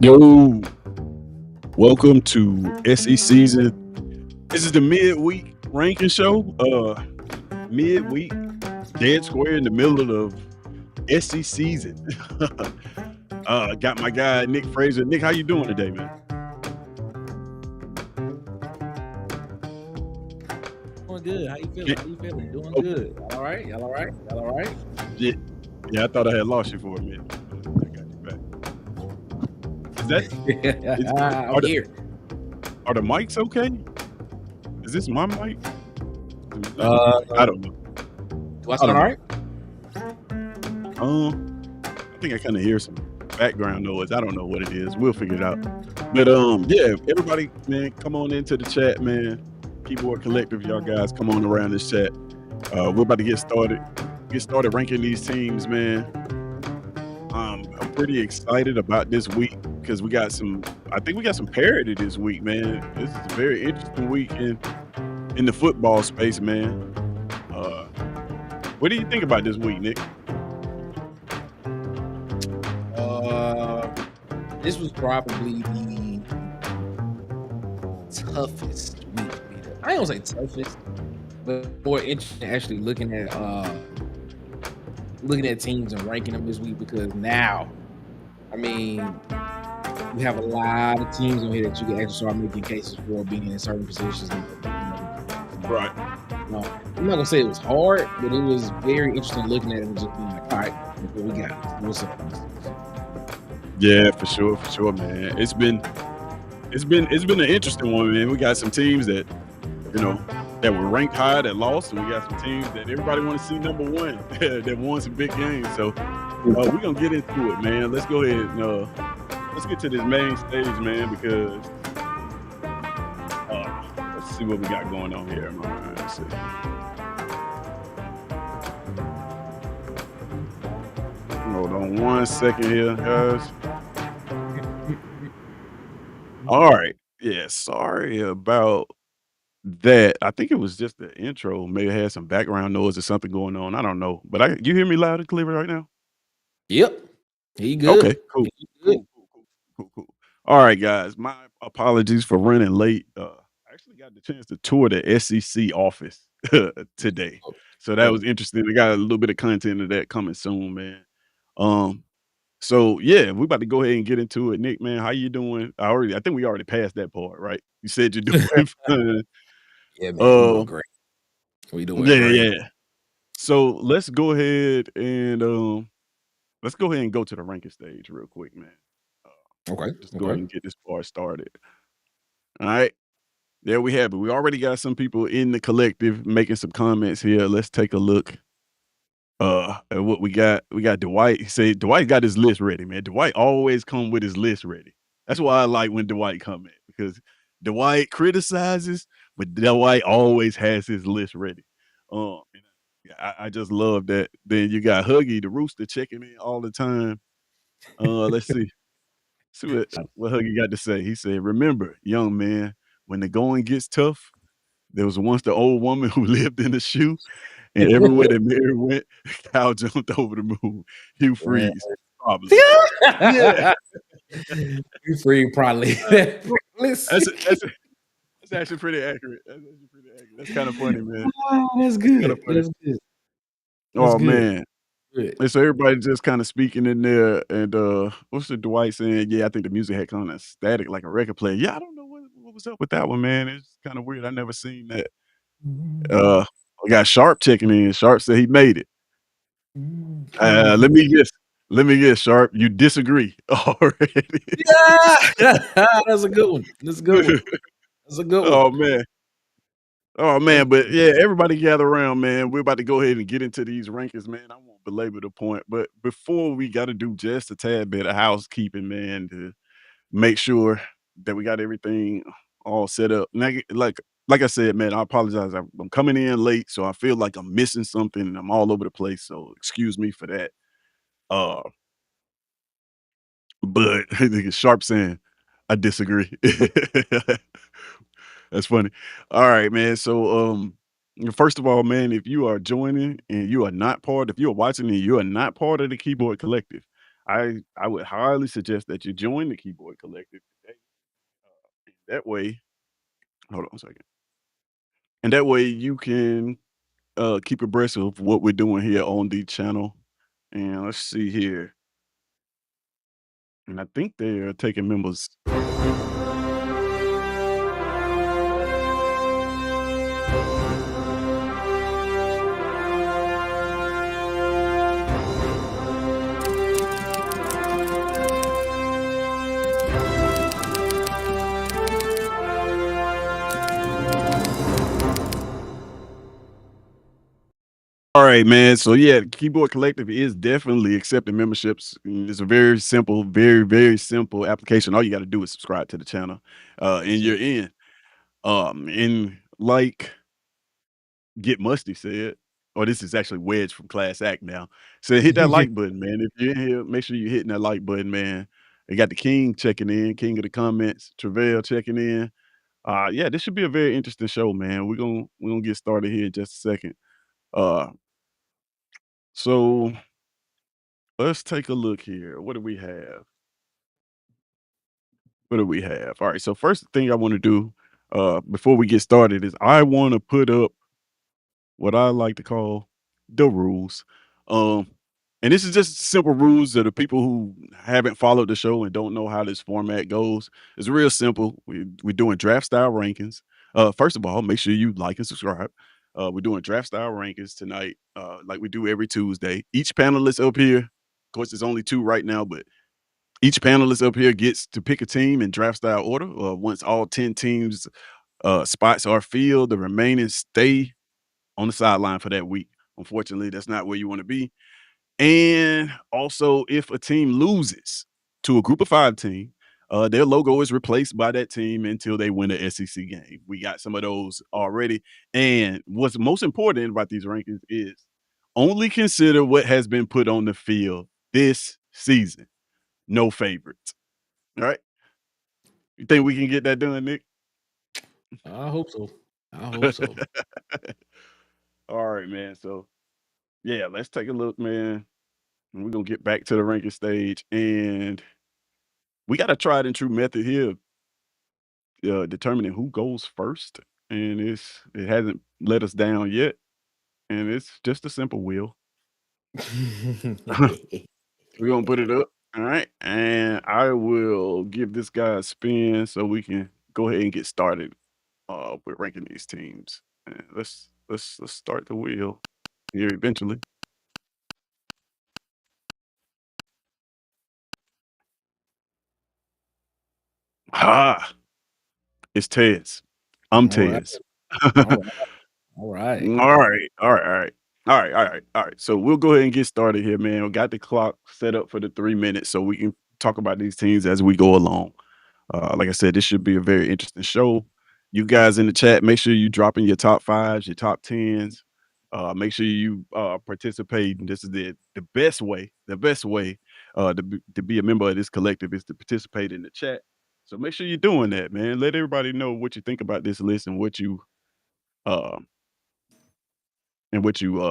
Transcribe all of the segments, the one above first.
Yo, welcome to SECZN. This is the midweek ranking show. Midweek, dead square in the middle of SECZN. Got my guy Nick Fraser. Nick, how you doing today, man? Doing good. How you feeling? Can't- How you feeling? Doing oh, good. Y'all all right? Y'all all right? Y'all all right? yeah, yeah, I thought I had lost you for a minute. I got you back. Is that is I'm are the here. are the mics okay? Is this my mic? Uh, I don't know. do I I sound don't all know. right? I think I kind of hear some background noise. I don't know what it is. We'll figure it out. But yeah, everybody, man, come on into the chat, man. Keyboard Collective, y'all guys, come on around this chat. We're about to get started. Get started ranking these teams, man. I'm pretty excited about this week because we got some. I think we got some parity this week, man. This is a very interesting week in the football space, man. Uh, what do you think about this week, Nick? Uh, this was probably the toughest week for me. I ain't gonna say toughest, but more interesting actually looking at teams and ranking them this week because now, I mean, you have a lot of teams on here that you can actually start making cases for being in certain positions. Right. No, I'm not gonna say it was hard, but it was very interesting looking at it and just being like, all right, what we got? What's up? Yeah, for sure, man. It's been an interesting one, man. We got some teams that that were ranked high that lost, and we got some teams that everybody want to see number one that won some big games. So we're gonna get into it, man. Let's go ahead and let's get to this main stage, man, because let's see what we got going on here, man. Let's see. Hold on 1 second here, guys. All right. Yeah, sorry about that. I think it was just the intro. May have had some background noise or something going on. I don't know. But you hear me loud and clear right now? Yep, he Okay, good. cool. He good. Cool. All right, guys. My apologies for running late. I actually got the chance to tour the SEC office today. So that was Oh, interesting. We got a little bit of content of that coming soon, man. Um, so yeah, we about to go ahead and get into it. Nick, man, how you doing? I think we already passed that part, right? You said you're doing fine. yeah, man, we Uh, doing great. We doing yeah, great. yeah. So let's go ahead and go to the ranking stage real quick, man. Uh, Okay, just go ahead okay. and get this part started. All right. There we have it. We already got some people in the collective making some comments here. Let's take a look at what we got. We got Dwight. He said Dwight got his list ready, man. Dwight always come with his list ready. That's why I like when Dwight come in because Dwight criticizes, but Dwight always has his list ready. And I just love that. Then you got Huggy the rooster checking in all the time. Let's see. See what Huggy got to say. He said, "Remember, young man, when the going gets tough, there was once the old woman who lived in the shoe, and everywhere that Mary went, Cow jumped over the moon. You Yeah. freeze, probably." Yeah, You free probably. uh, Let's that's see. that's actually pretty accurate. That's actually pretty accurate. That's kind of funny, man. Oh, that's That's kind of good. funny. That's good. That's Oh good. man. Good. And so everybody just kind of speaking in there, and what's the Dwight saying? Yeah, I think the music had kind of static like a record player. Yeah, I don't know what was up with that one, man. It's kind of weird. I never seen that. Uh, we got Sharp checking in. Sharp said he made it. Let me guess. Let me guess, Sharp. You disagree already. Yeah, that's a good one. That's a good one. That's a good one. Oh man. Oh That's man, but yeah, everybody gather around, man. We're about to go ahead and get into these rankings, man. I won't belabor the point, but before we got to do just a tad bit of housekeeping, man, to make sure that we got everything all set up. Like I said, man, I apologize. I'm coming in late, so I feel like I'm missing something. I'm all over the place, so excuse me for that. Uh, but Sharp saying I disagree. That's funny. All right, man. So, first of all, man, if you are joining and you are not part, if you are watching and you are not part of the Keyboard Collective, I would highly suggest that you join the Keyboard Collective today. That way, hold on a second. And that way you can keep abreast of what we're doing here on the channel. And let's see here. And I think they're taking members. All right, man. So yeah, Keyboard Collective is definitely accepting memberships. It's a very simple, very, very simple application. All you got to do is subscribe to the channel, and Yes, sir. you're in. And like Get Musty said, or this is actually Wedge from Class Act now. So hit that like button, man. If you're in here, make sure you're hitting that like button, man. We got the King checking in, King of the comments, Travell checking in. Yeah, this should be a very interesting show, man. We're gonna get started here in just a second. Uh, so let's take a look here. What do we have? What do we have? All right. So first thing I want to do before we get started is I want to put up what I like to call the rules. Um, and this is just simple rules that the people who haven't followed the show and don't know how this format goes. It's real simple. We're doing draft style rankings. First of all, make sure you like and subscribe. We're doing draft style rankings tonight, like we do every Tuesday. Each panelist up here, of course, there's only two right now, but each panelist up here gets to pick a team in draft style order. Once all 10 teams spots are filled, the remaining stay on the sideline for that week. Unfortunately, that's not where you want to be. And also, if a team loses to a group of 5 team, their logo is replaced by that team until they win the SEC game. We got some of those already. And what's most important about these rankings is only consider what has been put on the field this season. No favorites. All right. You think we can get that done, Nick? I hope so. I hope so. All right, man. So yeah, let's take a look, man. And we're gonna get back to the ranking stage, and we got a tried and true method here, determining who goes first, and it hasn't let us down yet, and it's just a simple wheel. We're gonna put it up, all right, and I will give this guy a spin so we can go ahead and get started with ranking these teams. And let's start the wheel here eventually. Ah, it's Tez. I'm All right. Tez. All right. All right. All right. All right. All right. All right. All right. All right. So we'll go ahead and get started here, man. We got the clock set up for the 3 minutes so we can talk about these teams as we go along. Like I said, this should be a very interesting show. You guys in the chat, make sure you drop in your top fives, your top tens. Make sure you participate. This is the best way. The best way to be a member of this collective is to participate in the chat. So make sure you're doing that, man. Let everybody know what you think about this list uh, and what you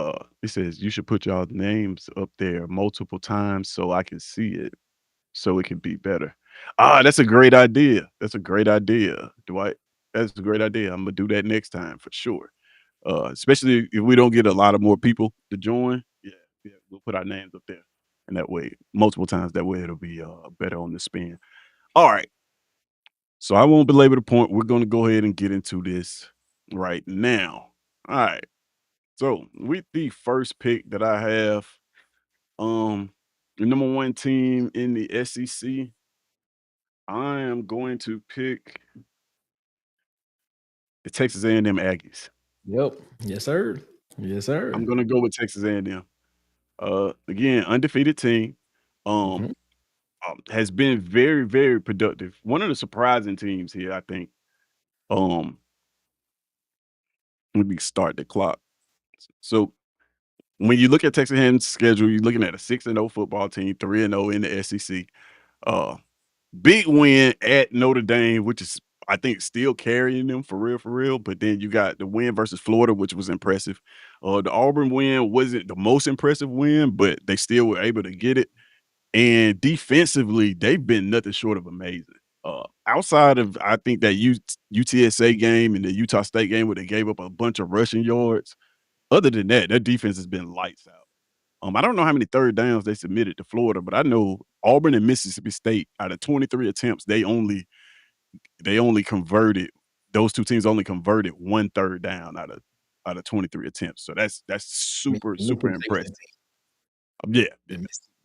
it says you should put y'all names up there multiple times so I can see it, so it can be better. That's a great idea. That's a great idea, Dwight. That's a great idea. I'm gonna do that next time for sure. Especially if we don't get a lot of more people to join. Yeah, yeah, we'll put our names up there. And that way, multiple times, that way it'll be better on the spin. All right. So I won't belabor the point. We're gonna go ahead and get into this right now. All right. So with the first pick that I have, the number one team in the SEC, I am going to pick the Texas A&M Aggies. Yep. Yes, sir. Yes, sir. I'm gonna go with Texas A&M. Again, undefeated team. Um, Mhm. has been very, very productive. One of the surprising teams here, I think. Um, Let me start the clock. So when you look at Texas A&M's schedule, you're looking at a 6-0 football team, 3-0 in the SEC. Uh, Big win at Notre Dame, which is I think still carrying them for real, for real. But then you got the win versus Florida, which was impressive. The Auburn win wasn't the most impressive win, but they still were able to get it. And defensively, they've been nothing short of amazing. Outside of I think that UTSA game and the Utah State game where they gave up a bunch of rushing yards, other than that, their defense has been lights out. I don't know how many third downs they submitted to Florida, but I know Auburn and Mississippi State, out of 23 attempts, they only converted those 2 teams only converted 1 third down out of 23 attempts. So that's super, super Midpoint State was that impressive. team. Yeah, yeah. Yeah,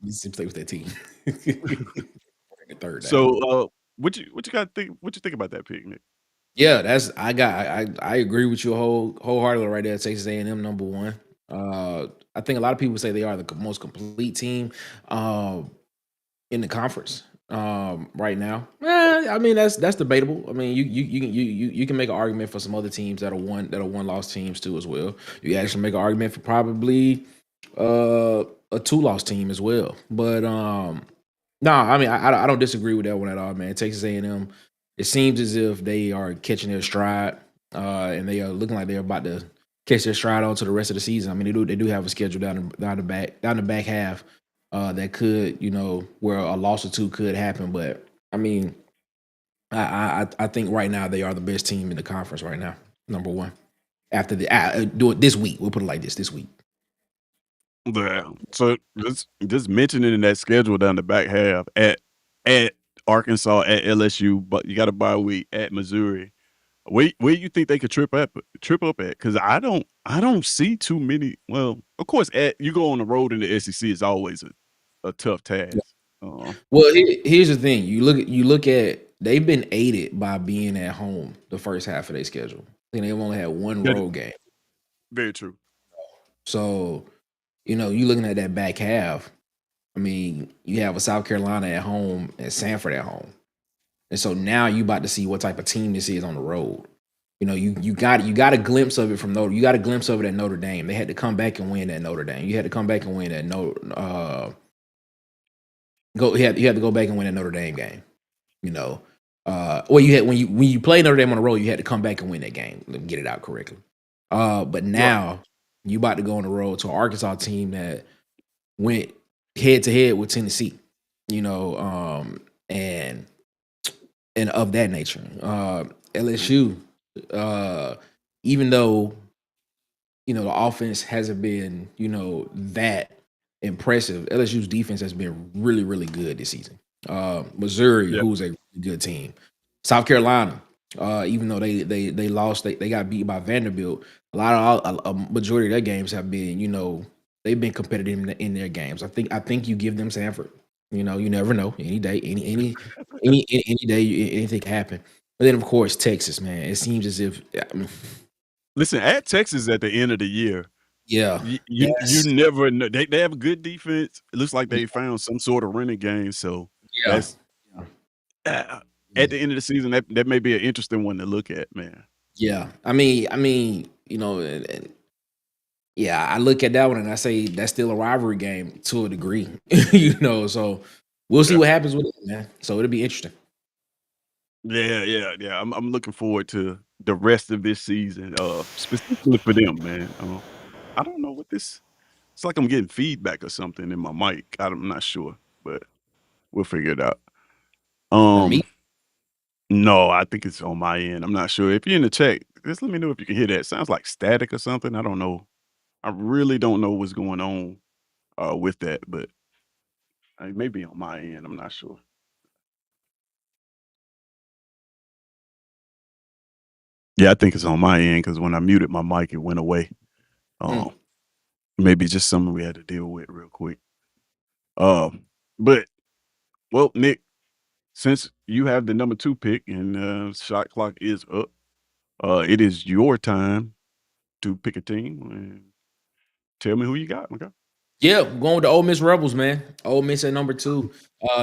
Mississippi State was that team. The third down. So, what you think about that pick, Nick? Yeah, that's I agree with you wholeheartedly right there. Texas A&M number one. I think a lot of people say they are the most complete team in the conference right now. I mean that's debatable. I mean you can make an argument for some other teams that are one loss teams too as well. You can actually make an argument for probably a 2 loss team as well. But no, I mean I don't disagree with that one at all, man. Texas A&M, it seems as if they are catching their stride, and they are looking like they're about to catch their stride on to the rest of the season. I mean, they do have a schedule down the back half that could, where a loss or two could happen. But I mean, I think right now they are the best team in the conference right now, number one. After do it this week, we'll put it like this week. Yeah. So just mentioning in that schedule down the back half at Arkansas, at LSU, but you got a bye week at Missouri. Where you think they could trip up at? Because I don't see too many. Well, of course, you go on the road in the SEC is always a tough task. Well, here's the thing: you look at they've been aided by being at home the first half of their schedule. I think they've only had one That is road game. very true. So, you looking at that back half. I mean, you have a South Carolina at home and Sanford at home, and so now you about to see what type of team this is on the road. You got a glimpse of it from Notre. You got a glimpse of it at Notre Dame. They had to come back and win at Notre Dame. You had to come back and win at You had to go back and win a Notre Dame game. Well, you had when you play Notre Dame on the road, you had to come back and win that game. Let me get it out correctly. But Right. now you about to go on the road to an Arkansas team that went head to head with Tennessee. And of that nature. LSU, even though the offense hasn't been that impressive, LSU's defense has been really really good this season. Missouri, Yeah. who's a really good team, South Carolina, even though they lost, they got beat by Vanderbilt. A majority of their games have been they've been competitive in their games. I think you give them Sanford. You never know. Any day, any day, anything can happen. But then, of course, Texas, man. It seems as if, Listen, at Texas at the end of the year, yeah, you that's never know. They have a good defense. It looks like they found some sort of running game. So yeah, that's uh, at the end of the season. That may be an interesting one to look at, man. yeah. I mean, and yeah. I look at that one and I say that's still a rivalry game to a degree. So we'll see Yeah. what happens with it, man. So it'll be interesting. Yeah, yeah, yeah. I'm looking forward to the rest of this season, specifically for them, man. I don't know what this. It's like I'm getting feedback or something in my mic. I'm not sure, but we'll figure it out. For me, Um, no, I think it's on my end. I'm not sure. If you're in the chat, just let me know if you can hear that. Sounds like static or something. I don't know. I really don't know what's going on with that, but it may be on my end. I'm not sure. Yeah, I think it's on my end because when I muted my mic, it went away. mm, Um, Maybe just something we had to deal with real quick. Um, but well, Nick, since you have the number 2 pick and shot clock is up, it is your time to pick a team and tell me who you got. Okay. yeah, I'm going with the Ole Miss Rebels, man. Ole Miss at number two.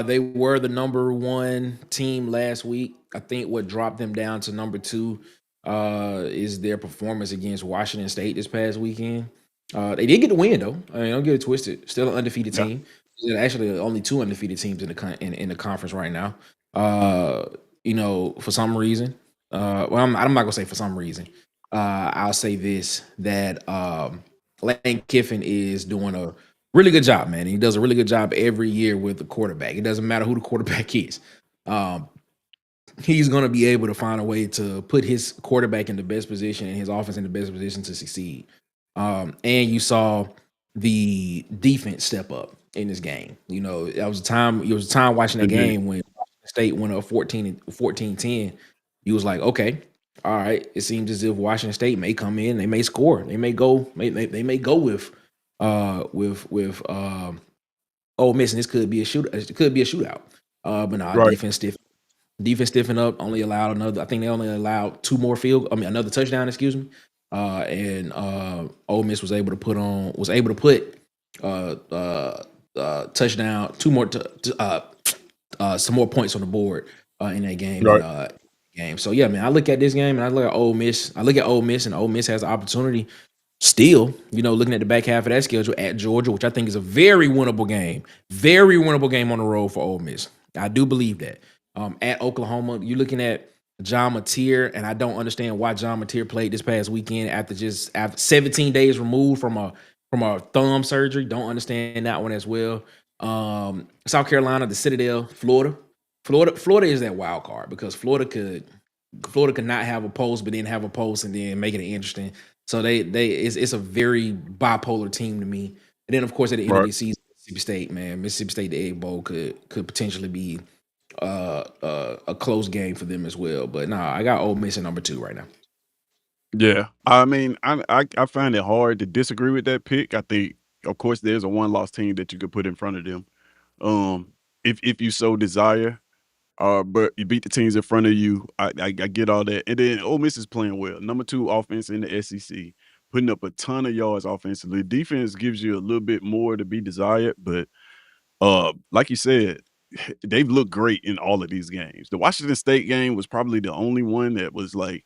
They were the number one team last week. I think what dropped them down to number two is their performance against Washington State this past weekend. They did get the win though. I mean, don't get it twisted. Still an undefeated Yeah. team. There's actually only two undefeated teams in the conference right now. For some reason. Well, I'm not gonna say for some reason. I'll say this that Lane Kiffin is doing Really good job, man. He does a really good job every year with the quarterback. It doesn't matter who the quarterback is. Um, he's going to be able to find a way to put his quarterback in the best position and his offense in the best position to succeed. And you saw the defense step up in this game. You know, that was a time. It was a time watching that Indeed. game when Washington State went up 14-10. You was like, okay, all right. It seems as if Washington State may come in, they may score, they may go, they may go with Ole Miss, and this could be a shoot. It could be a shootout. But nah, Right. defense stiffened up. Only allowed another. I think they only allowed two more another touchdown. Excuse me. And Ole Miss was able to put touchdown, two more some more points on the board in that game. Right. So yeah, man, I look at this game and I look at Ole Miss. And Ole Miss has the opportunity. Still, you know, looking at the back half of that schedule at Georgia, which I think is a very winnable game on the road for Ole Miss. I do believe that. At Oklahoma, you're looking at John Mateer, and I don't understand why John Mateer played this past weekend after 17 days removed from a thumb surgery. Don't understand that one as well. South Carolina, the Citadel, Florida is that wild card because Florida could not have a post, but then have a post and then make it interesting. So it's a very bipolar team to me. And then of course at the end of Right. the season, Mississippi State, the Egg Bowl could potentially be a close game for them as well. But nah, I got Ole Miss at number 2 right now. Yeah. I mean, I find it hard to disagree with that pick. I think, of course, there's a one-loss team that you could put in front of them, um, if you so desire. But you beat the teams in front of you. I get all that. And then Ole Miss is playing well. Number 2 offense in the SEC, putting up a ton of yards offensively. Defense gives you a little bit more to be desired, but like you said, they've looked great in all of these games. The Washington State game was probably the only one that was like,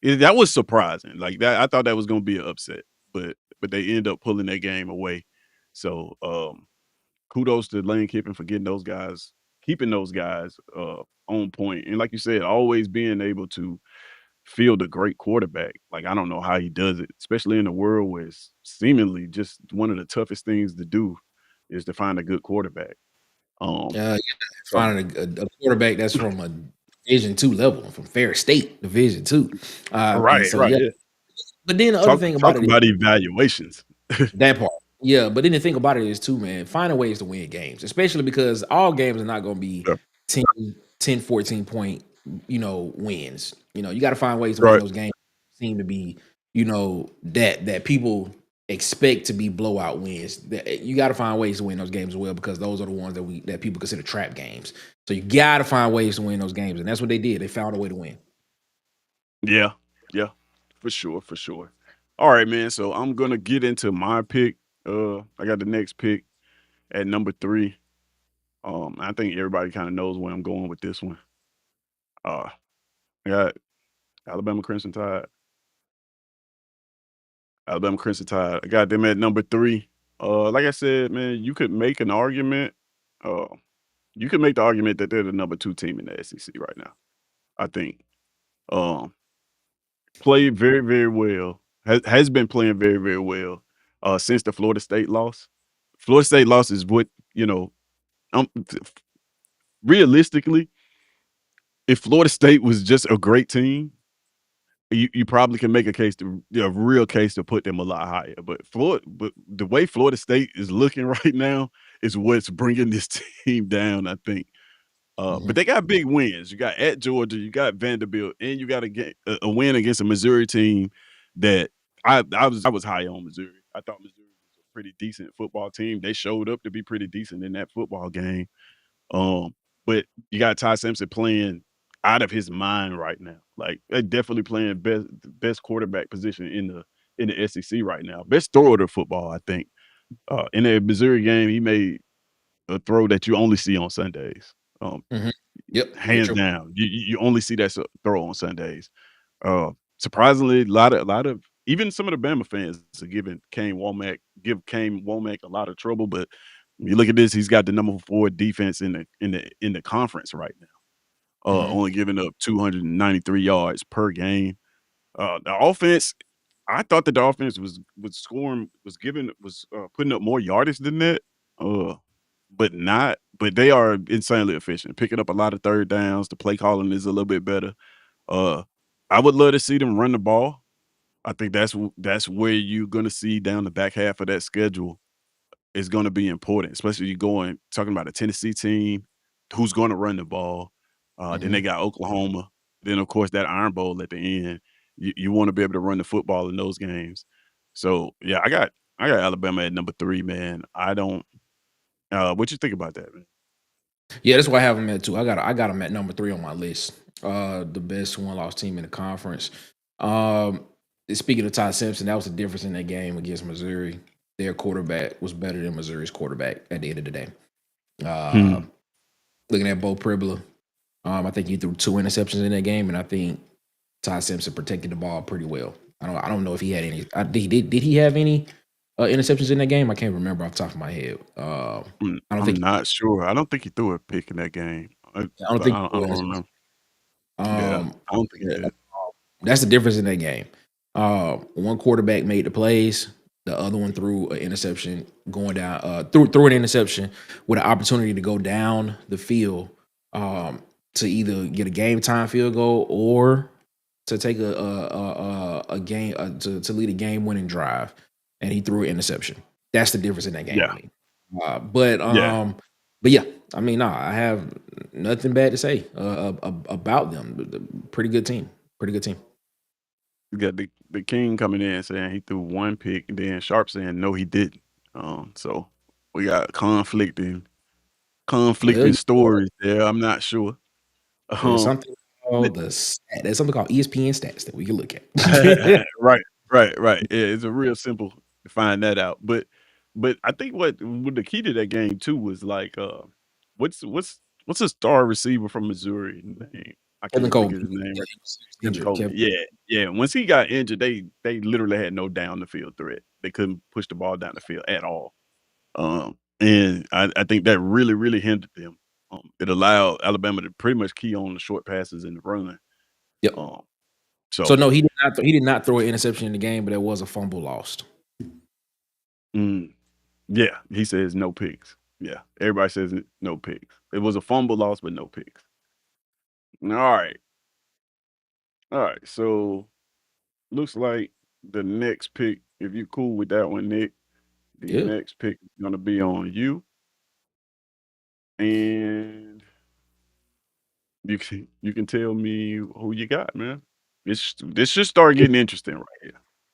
that was surprising. Like that, I thought that was going to be an upset, but they end up pulling that game away. So kudos to Lane Kiffin for getting those guys, keeping those guys on point, and like you said, always being able to field a great quarterback. Like I don't know how he does it, especially in a world where it's seemingly just one of the toughest things to do is to find a good quarterback. Um, Yeah, so finding a quarterback that's from a Division 2 level, from Ferris State Division 2. And right, so right, yeah. yeah. But then the other Talk thing talk about it is about evaluations. that part. Yeah, but then the thing about it is too, man, finding ways to win games, especially because all games are not going to be Yeah, 10, 10, 14 point, wins. You got to find ways to win right. those games. Seem to be, that people expect to be blowout wins. You got to find ways to win those games as well because those are the ones that people consider trap games. So you got to find ways to win those games, and that's what they did. They found a way to win. Yeah, yeah, for sure, for sure. All right, man. So I'm gonna get into my pick. I got the next pick at number 3. I think everybody kind of knows where I'm going with this one. Uh, I got Alabama Crimson Tide. Alabama Crimson Tide. I got them at number 3. Like I said, man, you could make an argument. Uh, you could make the argument that they're the number 2 team in the SEC right now. I think. Um, Played very, very well. Has been playing very, very well since the Florida State loss. Florida State loss is what realistically, if Florida State was just a great team, you probably can make a real case to put them a lot higher. But the way Florida State is looking right now is what's bringing this team down. I think. But Mhm. they got big wins. You got at Georgia, you got Vanderbilt, and you got a win against a Missouri team that I was high on Missouri. I thought Missouri was a pretty decent football team. They showed up to be pretty decent in that football game. Um, but you got Ty Simpson playing out of his mind right now. Like they're definitely playing best quarterback position in the SEC right now. Best thrower of the football, I think. In the Missouri game, he made a throw that you only see on Sundays. Um, Mhm. Yep, very Hands true. down. You only see that throw on Sundays. Surprisingly, a lot of even some of the Bama fans are giving Kane Womack a lot of trouble, but when you look at this, he's got the number 4 defense in the conference right now. Mhm. Only giving up 293 yards per game. The offense, I thought that the offense was scoring was putting up more yardage than that, uh, but they are insanely efficient, picking up a lot of third downs. The play calling is a little bit better. Uh, I would love to see them run the ball. I think that's where you're gonna see down the back half of that schedule is gonna be important, especially you going talking about a Tennessee team who's gonna run the ball. Then they Mhm. got Oklahoma. Then, of course, that Iron Bowl at the end. You wanna be able to run the football in those games. So, yeah, I got Alabama at number 3, man. I don't what you think about that, man? Yeah, that's why I have them at 2. I got them at number 3 on my list. The best one-loss team in the conference. Um, Speaking of Todd Simpson, that was the difference in that game against Missouri. Their quarterback was better than Missouri's quarterback at the end of the day. Uh, Hmm. Looking at Bo Pribula, I think he threw 2 interceptions in that game, and I think Todd Simpson protected the ball pretty well. I don't know if he had any. Did he have any interceptions in that game? I can't remember off the top of my head. I don't I'm think not sure. I don't think he threw a pick in that game, I don't but think he I threw an don't interception. remember. Yeah, I don't think he Yeah, did. that's the difference in that game. One quarterback made the plays, the other one threw an interception going down. Threw an interception with an opportunity to go down the field, to either get a game time field goal or to take a game to lead a game winning drive, and he threw an interception. That's the difference in that game to Yeah, me. But yeah. but yeah, I mean, nah, I have nothing bad to say about them. Pretty good team. Pretty good team. You got the king coming in saying he threw 1 pick, and then Sharp saying, "No, he didn't." So we got Well, conflicting stories there, I'm not sure. there's Um, something called there's something called ESPN stats that we can look at. right, right. Yeah, it's a real simple to find that out. But I think what the key to that game too was like, what's a star receiver from Missouri name? I Kevin can't think of Coleman, his name yeah, right. he was Kevin injured. Coleman. Kevin, Yeah, yeah. Once he got injured, they literally had no down the field threat. They couldn't push the ball down the field at all. And I think that really, really hindered them. It allowed Alabama to pretty much key on the short passes and the run. yep. Um, So so no, he did not throw an interception in the game, but there was a fumble lost. mm, yeah, he says no picks. Yeah, everybody says no picks. It was a fumble loss, but no picks. All all right. So looks like the next pick, if you cool with that one, Nick, the Yeah. next pick is gonna be on you, and you can tell me who you got, man. This should start getting interesting right here,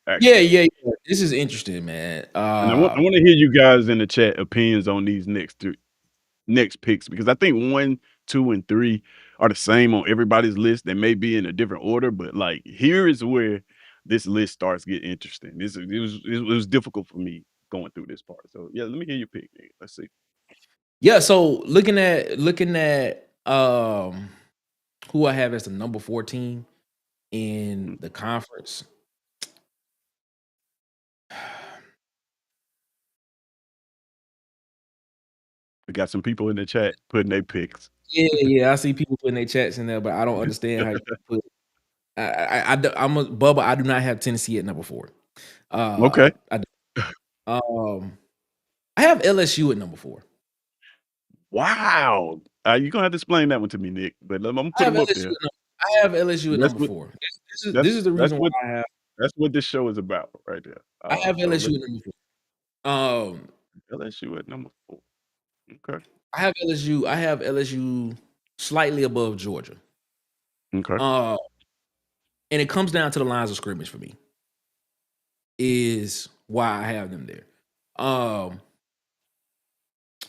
Yeah, actually. yeah, yeah. This is interesting, man. And I wanna hear you guys in the chat opinions on these next picks because I think 1, 2, and 3 are the same on everybody's list. They may be in a different order, but like here is where this list starts getting interesting. It was difficult for me going through this part. So yeah, let me hear your pick. Nigga. Let's see. Yeah, so looking at who I have as the number 4 team in Mm. the conference. We got some people in the chat putting their picks. Yeah, yeah, I see people putting their chats in there, but I don't understand how you put I'm a Bubba, I do not have Tennessee at number 4. Okay. I d I have LSU at number 4. Wow. You're gonna have to explain that one to me, Nick. But I'm gonna I put have them up LSU there. at num I have LSU at That's number what 4. This is that's the that's reason what why that's what this show is about right there. I have So LSU let's at number 4. LSU at number 4. Okay. I have LSU slightly above Georgia. Okay. Uh, and it comes down to the lines of scrimmage for me, is why I have them there. Um,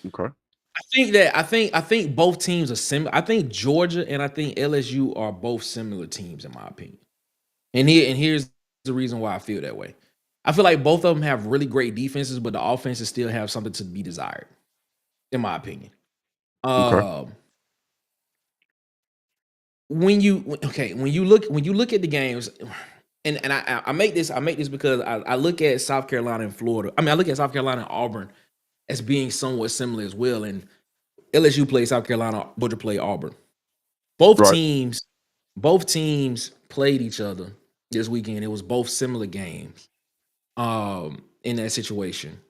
Okay. I think both teams are similar. I think Georgia and I think LSU are both similar teams in my opinion. And here's the reason why I feel that way. I feel like both of them have really great defenses, but the offenses still have something to be desired, in my opinion. Okay. Um, when you look at the games, and I make this because I look at South Carolina and Florida. I mean, I look at South Carolina and Auburn as being somewhat similar as well. And LSU played South Carolina, Georgia played Auburn. Both Right. teams, both teams played each other this weekend. It was both similar games. In that situation,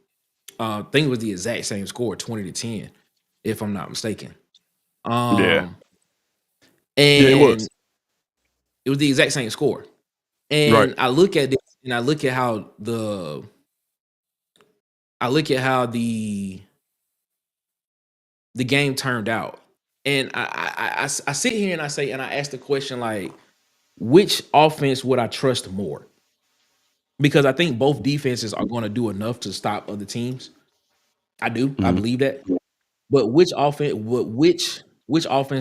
I think it was the exact same score, 20-10, if I'm not mistaken. Yeah. Um, Yeah, it was. and it was the exact same score. Right. And I look at this, and I look at how the game turned out, and I sit here and I say, and I ask the question like, which offense would I trust more? Because I think both defenses are going to do enough to stop other teams. I do. I Mhm, believe that. But which offense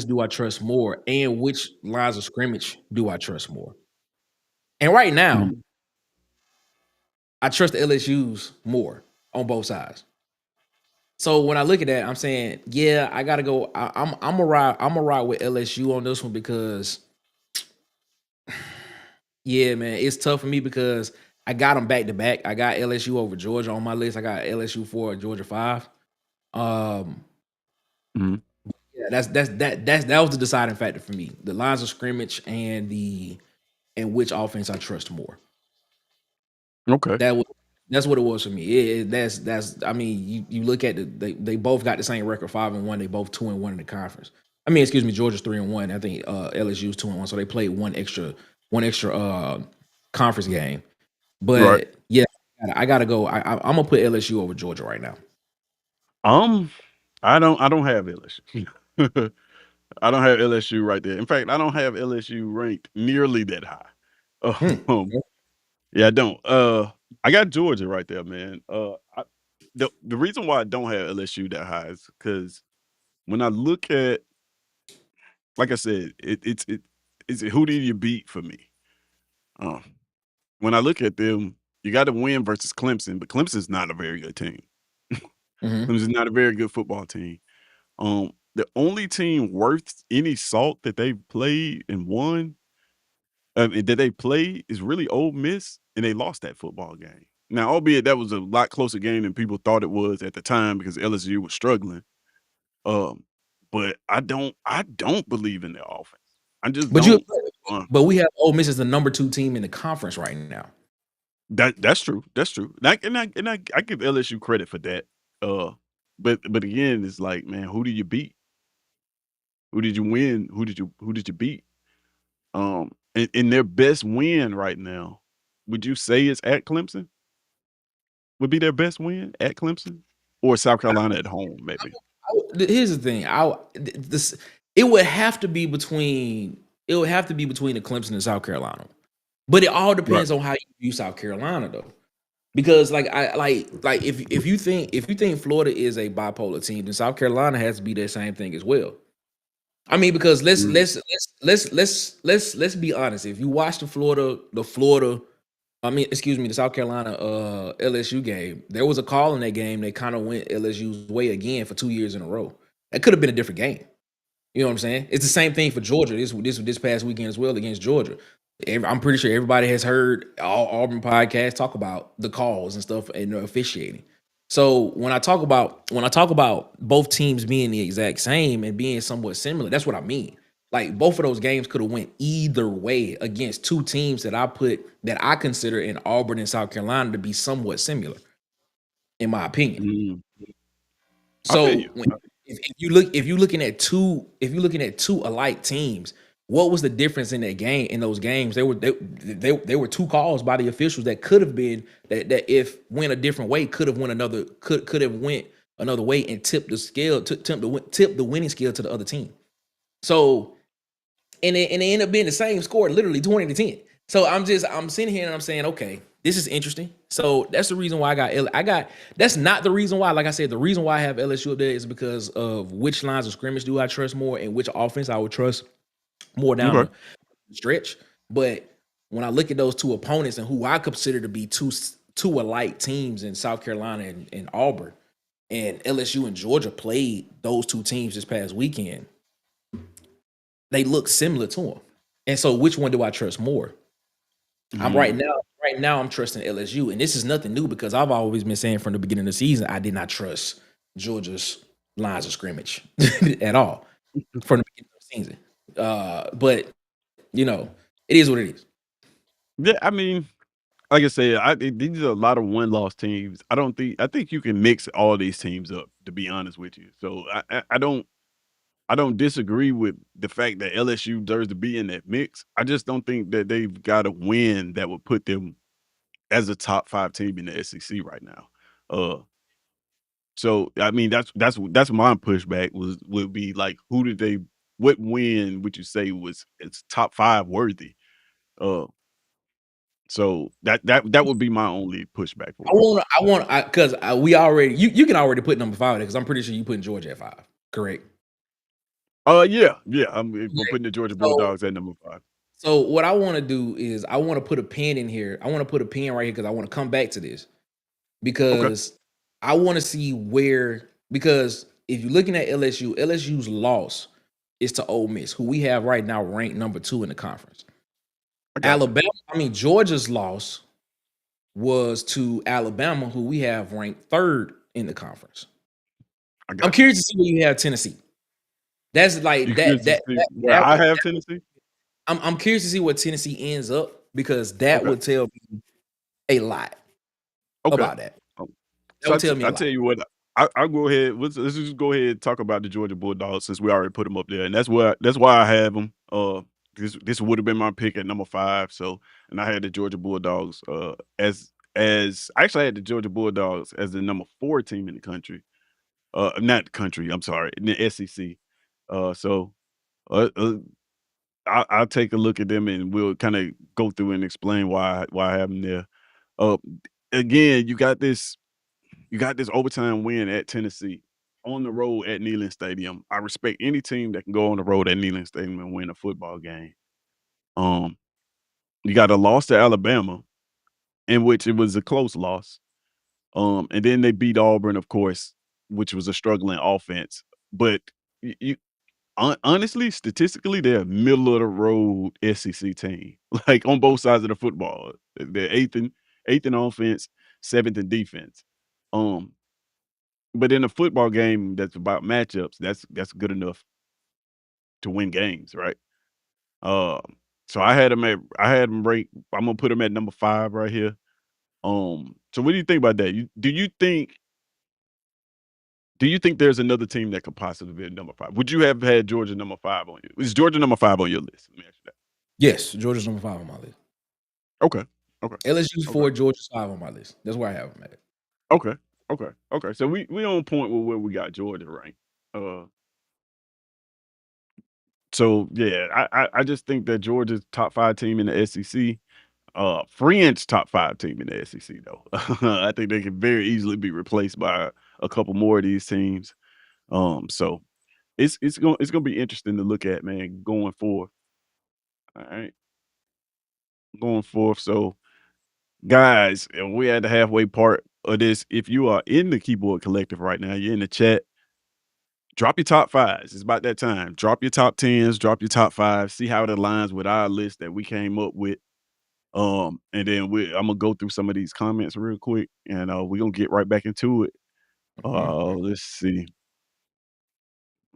do I trust more, and which lines of scrimmage do I trust more? And right now, mhm. I trust the LSU's more on both sides. So when I look at that, I'm saying, yeah, I gotta go. I'm a ride with LSU on this one because, yeah, man, it's tough for me because I got them back to back. I got LSU over Georgia on my list. I got LSU 4, Georgia 5. Um, Mhm. yeah, that was the deciding factor for me. The lines of scrimmage and which offense I trust more. Okay. That was that's what it was for me. That's I mean, you look at they both got the same record, 5-1. They both 2-1 in the conference. I mean, excuse me, Georgia's 3-1. I think LSU's 2-1. So they played one extra conference game. Right. But yeah, I gotta go. I'm gonna put LSU over Georgia right now. Um, I don't have LSU. I don't have LSU right there. In fact, I don't have LSU ranked nearly that high. Hmm. Um, yeah, I don't. I got Georgia right there, man. The reason why I don't have LSU that high is because when I look at, like I said, it's who did you beat for me? Um, when I look at them, you got to win versus Clemson, but Clemson's not a very good team. Hmm. Clemson's not a very good football team. The only team worth any salt that they've played and won, that they play is really Ole Miss, and they lost that football game. Now, albeit that was a lot closer game than people thought it was at the time because LSU was struggling. Um, but I don't believe in their offense. I just But you don't. Uh, but we have Ole Miss as the number 2 team in the conference right now. that's true. That's true. And I give LSU credit for that. Uh, but again, it's like, man, who did you beat? Who did you win? Who did you beat? And their best win right now, would you say is at Clemson? Would be their best win at Clemson? Or South Carolina at home, maybe? Here's the thing. This it would have to be between the Clemson and South Carolina. But it all Right. depends on how you view South Carolina though. Because like if you think Florida is a bipolar team, then South Carolina has to be that same thing as well. I mean, because let's Mm, let's let's let's let's let's be honest. If you watch the South Carolina LSU game, there was a call in that game that kind of went LSU's way again for 2 years in a row. That could have been a different game. You know what I'm saying? It's the same thing for Georgia. This past weekend as well against Georgia. I'm pretty sure everybody has heard all Auburn podcasts talk about the calls and stuff and the officiating. So when I talk about both teams being the exact same and being somewhat similar, that's what I mean. Like both of those games could have went either way against two teams that I consider in Auburn and South Carolina to be somewhat similar, in my opinion. mm. I feel So you. when if you're looking at two alike teams, what was the difference in that game in those games? They were two calls by the officials that could have been that if went a different way could have went another way and tipped the scale to tip the winning scale to the other team. So and it ended up being the same score, literally 20-10. So I'm sitting here and I'm saying, okay, this is interesting. So that's the reason why that's not the reason why. Like I said, the reason why I have LSU up there is because of which lines of scrimmage do I trust more and which offense I would trust more down Okay. the stretch. But when I look at those two opponents and who I consider to be two alike teams in South Carolina and Auburn, and LSU and Georgia played those two teams this past weekend, they look similar to them. And so which one do I trust more? I'm right Mm. now, right now I'm trusting LSU. And this is nothing new because I've always been saying from the beginning of the season, I did not trust Georgia's lines of scrimmage at all from the beginning of the season. But you know, it is what it is. Yeah, I mean, like I said, these are a lot of one-loss teams. I think you can mix all these teams up, to be honest with you. So I don't disagree with the fact that LSU deserves to be in that mix. I just don't think that they've got a win that would put them as a top 5 team in the SEC right now. Uh, so I mean, that's my pushback would be like, who did they? What win would you say was it's top 5 worthy? Uh, so that would be my only pushback for it. I want, because we already, you can already put number 5 there because I'm pretty sure you putting Georgia at 5, correct? Yeah, yeah, I'm Okay. putting the Georgia So, Bulldogs at number 5. what I want to do is I want to put a pin in here. I want to put a pin right here because I want to come back to this Okay, because I want to see where, because if you're looking at LSU's loss is to Ole Miss, who we have right now ranked number 2 in the conference. I got you. Georgia's loss was to Alabama, who we have ranked 3rd in the conference. I I'm got you. curious to see where you have Tennessee. That's You like curious to see where that I would, have Tennessee? I'm curious to see where Tennessee ends up because that Okay, would tell me a lot okay. about that. Um, That so would tell me a I lot. tell you what, I'll go ahead. Let's just go ahead and talk about the Georgia Bulldogs since we already put them up there, and that's why I have them. This would have been my pick at number 5. So, and I had the Georgia Bulldogs as actually I had the Georgia Bulldogs as the number 4 team in the country. Not country. I'm sorry, in the SEC. So uh, uh, I'll take a look at them and we'll kind of go through and explain why I have them there. Uh, again, you got this overtime win at Tennessee on the road at Neyland Stadium. I respect any team that can go on the road at Neyland Stadium and win a football game. Um, you got a loss to Alabama, in which it was a close loss. And then they beat Auburn, of course, which was a struggling offense. But you honestly, statistically, they're a middle of the road SEC team, like on both sides of the football. They're eighth in offense, 7th in defense. Um, but in a football game that's about matchups, that's good enough to win games, right? Um, so I had them ranked. I'm gonna put them at number 5 right here. So what do you think about that? Do you think there's another team that could possibly be at number 5? Would you have had Georgia number 5 on you? Is Georgia number 5 on your list? Let me ask you Yes, Georgia's number 5 on my list. that. Okay. Okay. LSU's Okay. 4, Georgia's 5 on my list. That's where I have them at. Okay. Okay. Okay. So we on point with where we got Georgia ranked. Uh so yeah, I just think that Georgia's top 5 team in the SEC. Fringe top 5 team in the SEC though. I think they can very easily be replaced by a couple more of these teams. So it's gonna be interesting to look at, man, going forward. All right, going forth. So, guys, we're at the halfway part of this. If you are in the Keyboard Collective right now, you're in the chat. Drop your top fives. It's about that time. Drop your top tens. Drop your top fives. See how it aligns with our list that we came up with. And then I'm gonna go through some of these comments real quick, and we're gonna get right back into it. Mhm. Let's see.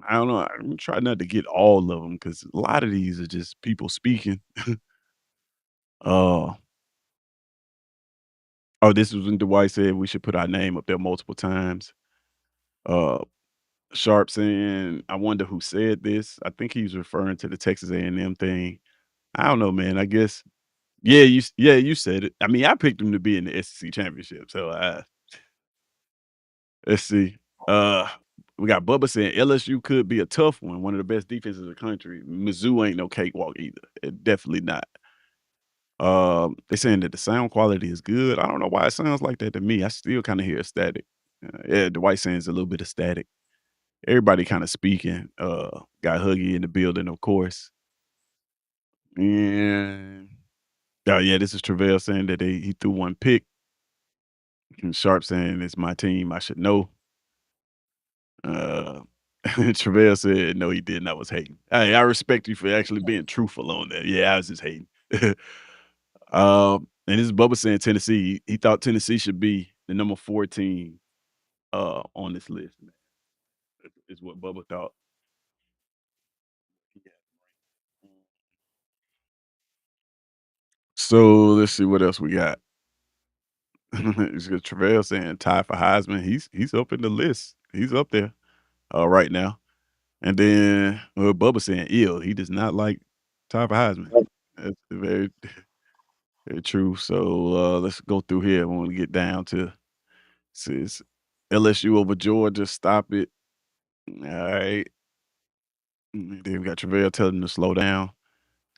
I don't know. I'm gonna try not to get all of them because a lot of these are just people speaking. Uh, oh, this was when Dwight said we should put our name up there multiple times. Uh, Sharp saying, "I wonder who said this." I think he's referring to the Texas A&M thing. I don't know, man. I guess yeah, you said it. I mean, I picked them to be in the SEC championship. So let's see. Uh, we got Bubba saying LSU could be a tough one of the best defenses in the country. Mizzou ain't no cakewalk either. Definitely not. They saying that the sound quality is good. I don't know why it sounds like that to me. I still kind of hear static. Yeah, the white saying it's a little bit of static. Everybody kind of speaking. Got Huggy in the building, of course. And oh yeah, this is Travell saying that he threw one pick. And Sharp saying it's my team. I should know. Uh, Travell said no, he didn't. I was hating. Hey, I respect you for actually being truthful on that. Yeah, I was just hating. And this is Bubba saying Tennessee. He thought Tennessee should be the number 14 on this list, man. Is what Bubba thought. So let's see what else we got. It's got Travell saying tie for Heisman. He's up in the list. He's up there right now. And then Bubba saying ill. He does not like tie for Heisman. That's very very true. So let's go through here. I want to get down to says LSU over Georgia. Stop it. All right. Then we got Travell telling him to slow down.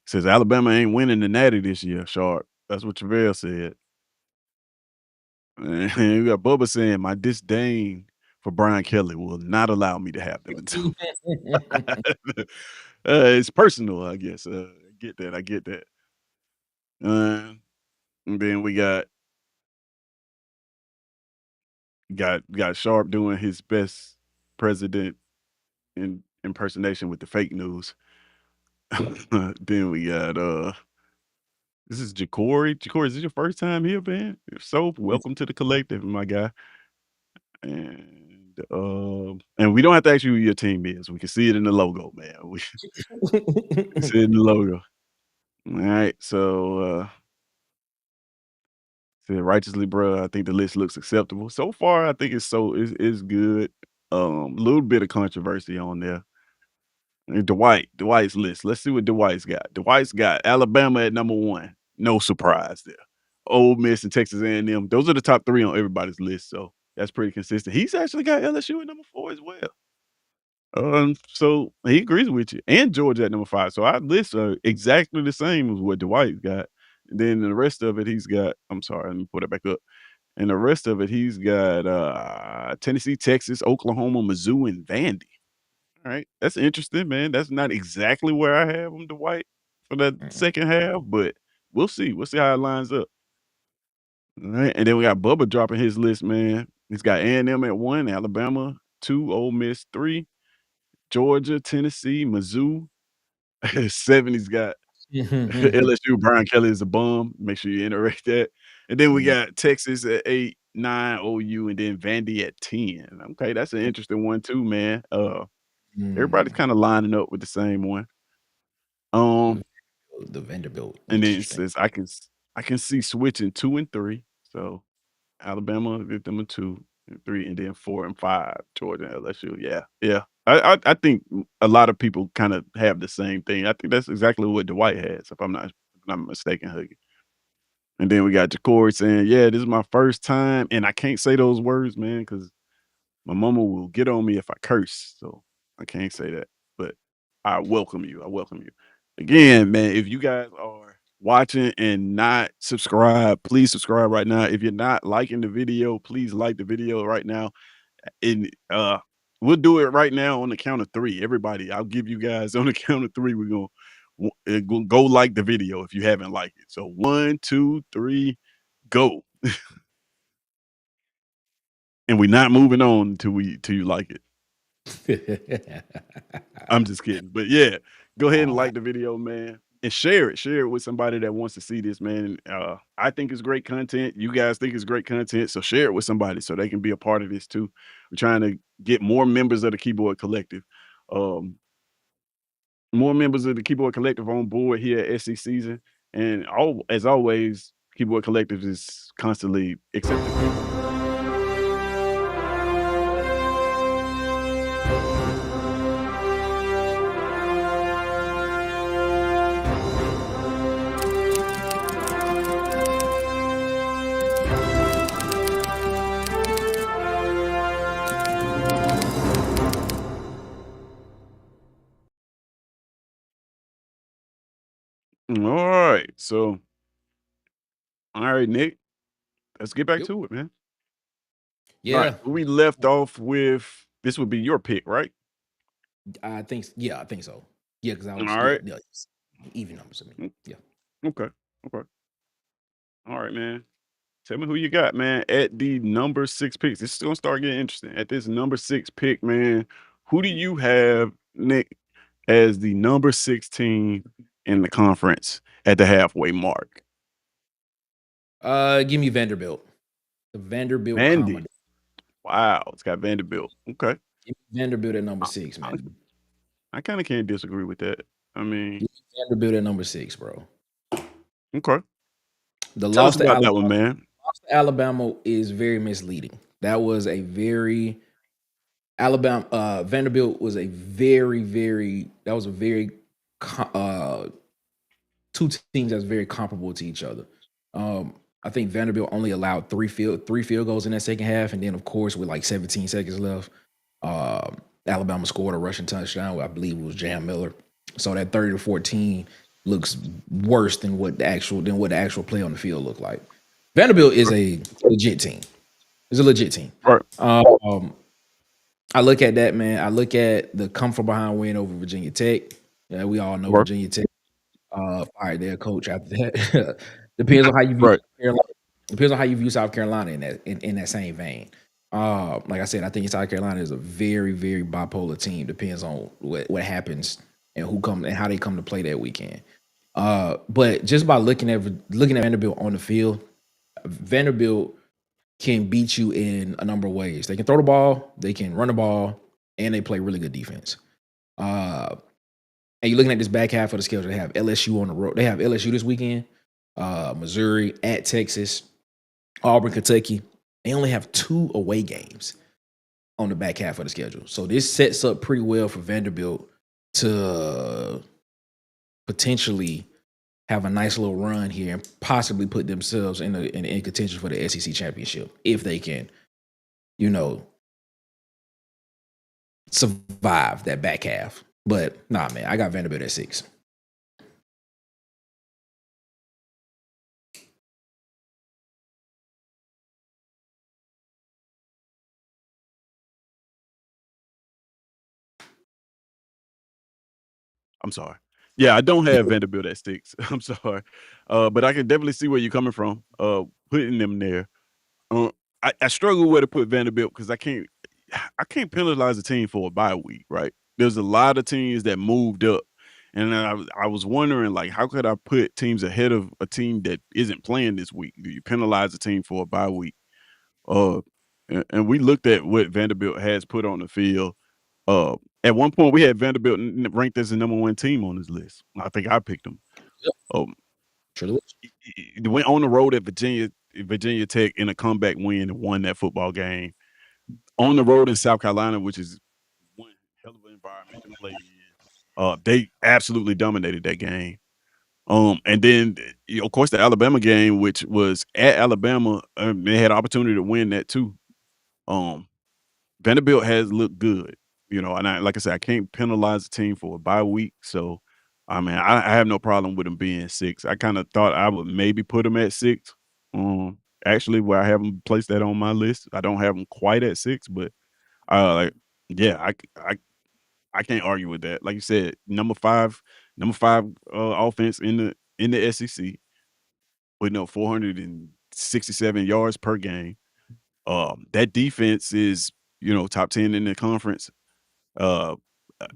Says Alabama ain't winning the Natty this year, Sharp. That's what Travell said. And we got Bubba saying my disdain for Brian Kelly will not allow me to have them until it's personal, I guess. I get that. I get that. Uh, and then we got Sharp doing his best president impersonation with the fake news. Then we got this is Jacory. Jacory, is this your first time here, man? If so, welcome to the collective, my guy. And we don't have to ask you who your team is. We can see it in the logo, man. We can see it in the logo. All right. So said righteously, bro. I think the list looks acceptable. So far, I think it's good. Little bit of controversy on there. And Dwight's list. Let's see what Dwight's got. Dwight's got Alabama at number 1. No surprise there. Ole Miss and Texas A&M. Those are the top 3 on everybody's list. So that's pretty consistent. He's actually got LSU at number 4 as well. So he agrees with you, and Georgia at number 5. So our lists are exactly the same as what Dwight's got. And then the rest of it, he's got. I'm sorry, let me put it back up. And the rest of it, he's got Tennessee, Texas, Oklahoma, Mizzou, and Vandy. All right, that's interesting, man. That's not exactly where I have him, Dwight, for that second half, but we'll see. We'll see how it lines up. All right, and then we got Bubba dropping his list, man. He's got A&M at 1, Alabama 2, Ole Miss 3, Georgia, Tennessee, Mizzou. 7, he's got LSU, Brian Kelly is a bum. Make sure you iterate that. And then we got Texas at 8, 9, OU, and then Vandy at 10. Okay, that's an interesting one too, man. Everybody's kinda lining up with the same one. Um, The Vanderbilt. and then it Interesting. says I can see switching 2 and 3. So Alabama, get them a 2 and 3, and then 4 and 5, Georgia and LSU. Yeah, yeah. I think a lot of people kinda have the same thing. I think that's exactly what Dwight has, if I'm not mistaken, Huggy. And then we got Jacory saying, "Yeah, this is my first time," and I can't say those words, man, because my mama will get on me if I curse, so I can't say that, but I welcome you. I welcome you. Again, man, if you guys are watching and not subscribed, please subscribe right now. If you're not liking the video, please like the video right now. And we'll do it right now on the count of 3. Everybody, I'll give you guys on the count of 3. We're gonna go like the video if you haven't liked it. So 1, 2, 3, go. And we're not moving on till you like it. I'm just kidding. But yeah, go ahead and like the video, man. And share it. Share it with somebody that wants to see this, man. I think it's great content. You guys think it's great content. So share it with somebody so they can be a part of this too. We're trying to get more members of the Keyboard Collective. Um, more members of the Keyboard Collective on board here at SECZN. And as always, Keyboard Collective is constantly accepting feedback. All right. So, all right, Nick, let's get back Yep. to it, man. All right. Yeah, We left off with this would be your pick, right? I think. Yeah, I think so. Yeah, because I All was. Yeah, right. yeah. It's even numbers. I mean, Mm, yeah. okay. Okay. All right, man. Tell me who you got, man, at the number 6 picks. This is gonna start getting interesting. At this number 6 pick, man, who do you have, Nick, as the number 16 in the conference at the halfway mark? Give me Vanderbilt. The Vanderbilt Vandy. Commodore. Wow, it's got Vanderbilt. Okay. Give me Vanderbilt at number I, 6, I, man. I kind of can't disagree with that. I mean, Give me Vanderbilt at number 6, bro. okay. The Tell us loss to about that Alabama one, man. is very misleading. That was a very Alabama Vanderbilt was a very that was a very two teams that's very comparable to each other. I think Vanderbilt only allowed three field goals in that second half, and then of course with like 17 seconds left, Alabama scored a rushing touchdown. I believe it was Jam Miller. So that 30-14 looks worse than what the actual play on the field looked like. Vanderbilt is a legit team. It's a legit team. Right, Um, I look at that, man. I look at the come from behind win over Virginia Tech. Yeah, we all know right, Virginia Tech fired their coach after that. Depends on how you view right. South Carolina. Depends on how you view South Carolina in that same vein. Like I said, I think South Carolina is a very bipolar team. Depends on what happens and who come and how they come to play that weekend. But just by looking at Vanderbilt on the field, Vanderbilt can beat you in a number of ways. They can throw the ball, they can run the ball, and they play really good defense. Uh, and you're looking at this back half of the schedule. They have LSU on the road. They have LSU this weekend, Missouri at Texas, Auburn, Kentucky. They only have 2 away games on the back half of the schedule. So this sets up pretty well for Vanderbilt to potentially have a nice little run here and possibly put themselves in contention for the SEC championship if they can, you know, survive that back half. But nah, man, I got Vanderbilt at 6. I'm sorry. Yeah, I don't have Vanderbilt at 6. I'm sorry. But I can definitely see where you're coming from, putting them there. Uh, I struggle where to put Vanderbilt because I can't penalize a team for a bye week, right? There's a lot of teams that moved up, and I was wondering, like, how could I put teams ahead of a team that isn't playing this week? Do you penalize a team for a bye week? Uh, and we looked at what Vanderbilt has put on the field. Uh, at one point, we had Vanderbilt ranked as the number one team on this list. I think I picked them. Yep, Um, truly. they went on the road at Virginia Tech in a comeback win and won that football game. On the road in South Carolina, which is one hell of an environment to play in. They absolutely dominated that game. And then, of course, the Alabama game, which was at Alabama, they had an opportunity to win that too. Um, Vanderbilt has looked good, and like I said, I can't penalize the team for a bye week. So, I mean, I have no problem with them being 6. I kind of thought I would maybe put them at 6. Actually, where I have them placed that on my list, I don't have them quite at 6, but like, yeah, I can't argue with that. Like you said, number 5 offense in the SEC, putting up 467 yards per game. That defense is, top 10 in the conference. Uh,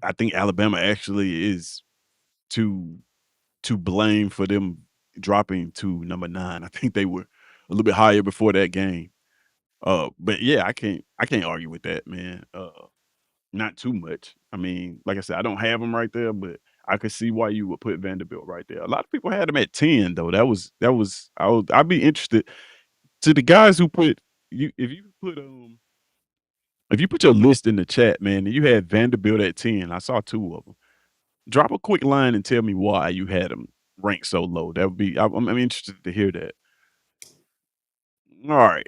I think Alabama actually is to to blame for them dropping to number 9. I think they were a little bit higher before that game. But yeah, I can't argue with that, man. Not too much. I mean, like I said, I don't have them right there, but I could see why you would put Vanderbilt right there. A lot of people had them at 10 though. I'd be interested to the guys who put you if you put your list in the chat, man, and you had Vanderbilt at 10, I saw 2 of them. Drop a quick line and tell me why you had them ranked so low. That would be I'm interested to hear that. All right.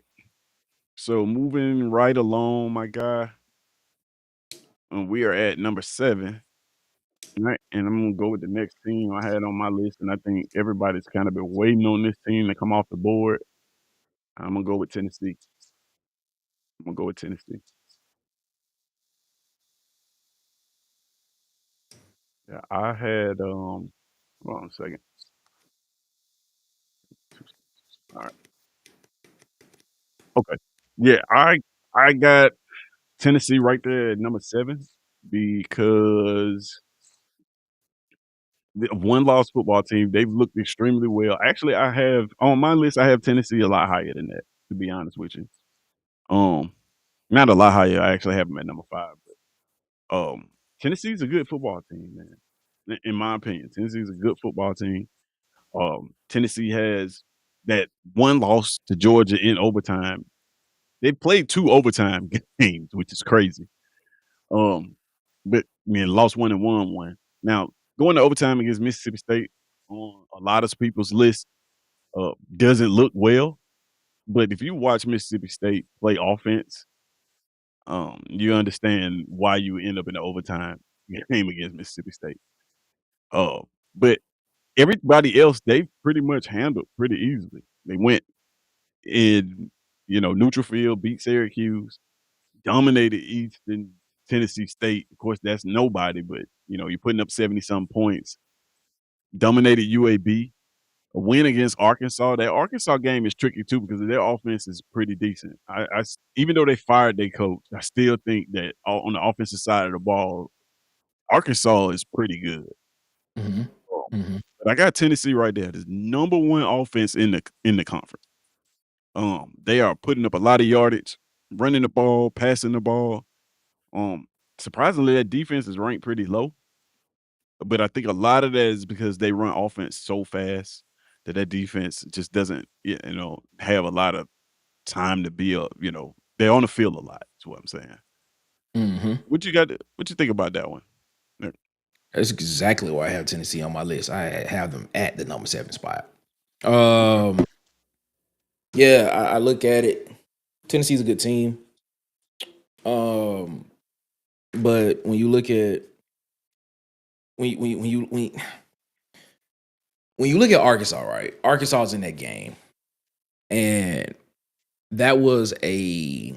So moving right along, my guy, we are at number 7. Right, and I'm gonna go with the next team I had on my list, and I think everybody's kind of been waiting on this team to come off the board. I'm gonna go with Tennessee. I'm gonna go with Tennessee. Yeah, I had hold on a second. All right. Okay. Yeah, I got Tennessee right there at number 7 because the one loss football team, they've looked extremely well. Actually, I have on my list, I have Tennessee a lot higher than that, to be honest with you. Um, Not a lot higher. I actually have them at number 5. Tennessee's a good football team, man. In my opinion, Tennessee's a good football team. Tennessee has that one loss to Georgia in overtime. They played 2 overtime games, which is crazy. Um, but I mean, lost one and won one. Now, going to overtime against Mississippi State on a lot of people's list doesn't look well. But if you watch Mississippi State play offense, you understand why you end up in the overtime game against Mississippi State. Uh, but everybody else, they pretty much handled pretty easily. They went in, neutral field, beat Syracuse, dominated Eastern Tennessee State. Of course, that's nobody, but you're putting up 70 some points. Dominated UAB. A win against Arkansas. That Arkansas game is tricky too because their offense is pretty decent. Even though they fired their coach, I still think that on the offensive side of the ball, Arkansas is pretty good. Mhm. Mhm. But I got Tennessee right there. The number one offense in the conference. They are putting up a lot of yardage, running the ball, passing the ball. Um, Surprisingly, that defense is ranked pretty low. But I think a lot of that is because they run offense so fast that defense just doesn't, have a lot of time to be they're on the field a lot, is what I'm saying. Mhm. What you think about that one? Yeah. That's exactly why I have Tennessee on my list. I have them at the number 7 spot. Okay. Yeah, I look at it. Tennessee's a good team. But when you look at when you look at Arkansas, right? Arkansas is in that game, and that was a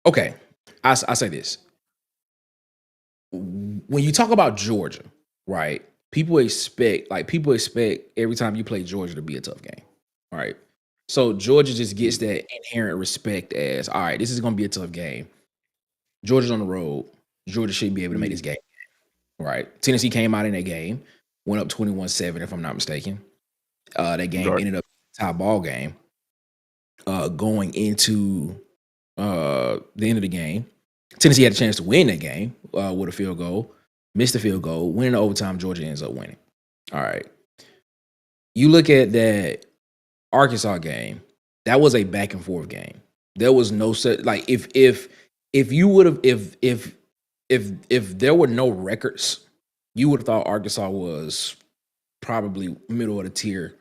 okay. I say this: when you talk about Georgia, right? People expect every time you play Georgia to be a tough game, right? So Georgia just gets Mhm. that inherent respect as all right. This is going to be a tough game. Georgia's on the road. Georgia should be able to make this Mhm. game, right? Tennessee came out in that game, went up 21-7, if I'm not mistaken. That game Right. ended up a tie ball game. Going into the end of the game, Tennessee had a chance to win that game with a field goal, missed the field goal, win in overtime. Georgia ends up winning. All right. You look at that Arkansas game. That was a back and forth game. There was no set like if you would have if there were no records, you would have thought Arkansas was probably middle of the tier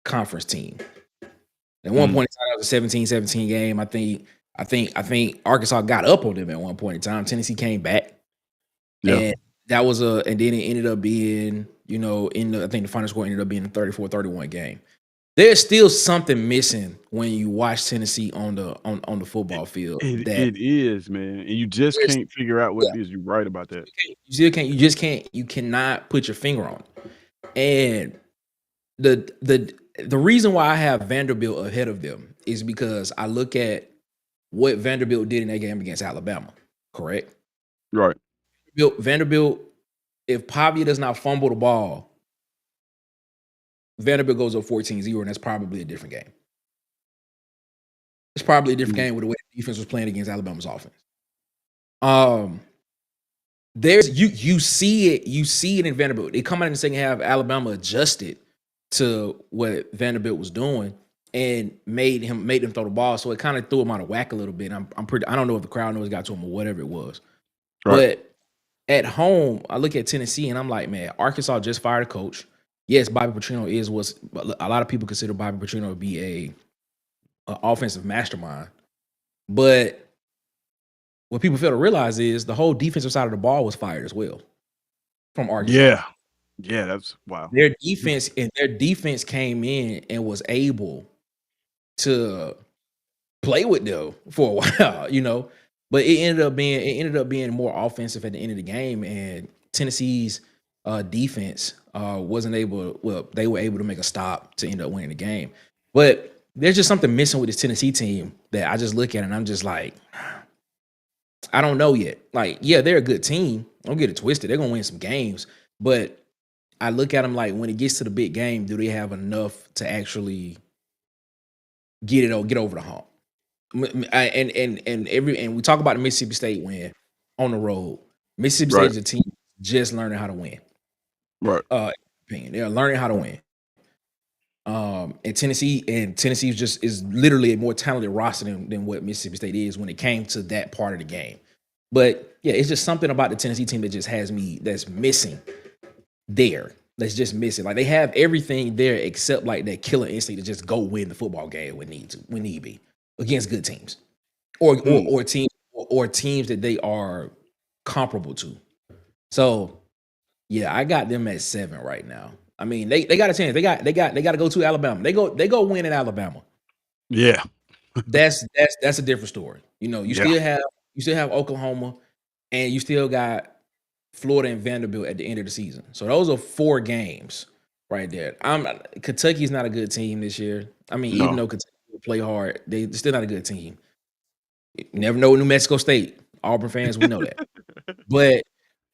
conference team. At one Mhm. point in time, it was a 17-17 game. I think Arkansas got up on them at one point in time. Tennessee came back, Yeah. and that was and then it ended up being, I think the final score ended up being a 34-31 game. There's still something missing when you watch Tennessee on the It football field it that it is, man, and you just there's can't figure out what yeah, it is. You're right about that. you still can't, you just can't, you cannot put your finger on it. And the reason why I have Vanderbilt ahead of them is because I look at what Vanderbilt did in that game against Alabama. Correct? Right. Vanderbilt, if Pavia does not fumble the ball, Vanderbilt goes up 14-0, and that's probably a different game. It's probably a different Mhm. game with the way the defense was playing against Alabama's offense. Um, you see it in Vanderbilt. They come out in the second half, Alabama adjusted to what Vanderbilt was doing and made them throw the ball. So it kind of threw him out of whack a little bit. I don't know if the crowd noise got to him or whatever it was. Right. But at home, I look at Tennessee and I'm like, man, Arkansas just fired a coach. Yes, Bobby Petrino is what a lot of people consider Bobby Petrino to be a offensive mastermind. But what people fail to realize is the whole defensive side of the ball was fired as well from Arkansas. Yeah. Yeah, that's wow. Their defense came in and was able to play with them for a while. But it ended up being more offensive at the end of the game, and Tennessee's defense wasn't able. Well, they were able to make a stop to end up winning the game. But there's just something missing with this Tennessee team that I just look at and I'm just like, I don't know yet. Like, yeah, they're a good team. Don't get it twisted. They're gonna win some games, but I look at them like when it gets to the big game, do they have enough to actually get over the hump? And we talk about the Mississippi State win on the road. Mississippi State Right. is a team just learning how to win. Right. opinion. They're learning how to win. And Tennessee is literally a more talented roster than what Mississippi State is when it came to that part of the game. But yeah, it's just something about the Tennessee team that just has me that's missing there. That's just missing. Like they have everything there except like that killer instinct to just go win the football game when need be against good teams or teams that they are comparable to. So yeah, I got them at 7 right now. I mean, they got a chance. They got to go to Alabama. They go win in Alabama. Yeah. That's a different story. You know, you still have Oklahoma, and you still got Florida and Vanderbilt at the end of the season. So those are 4 games right there. Kentucky's not a good team this year. I mean, even though Kentucky will play hard, they're still not a good team. You never know New Mexico State. Auburn fans, we know that. But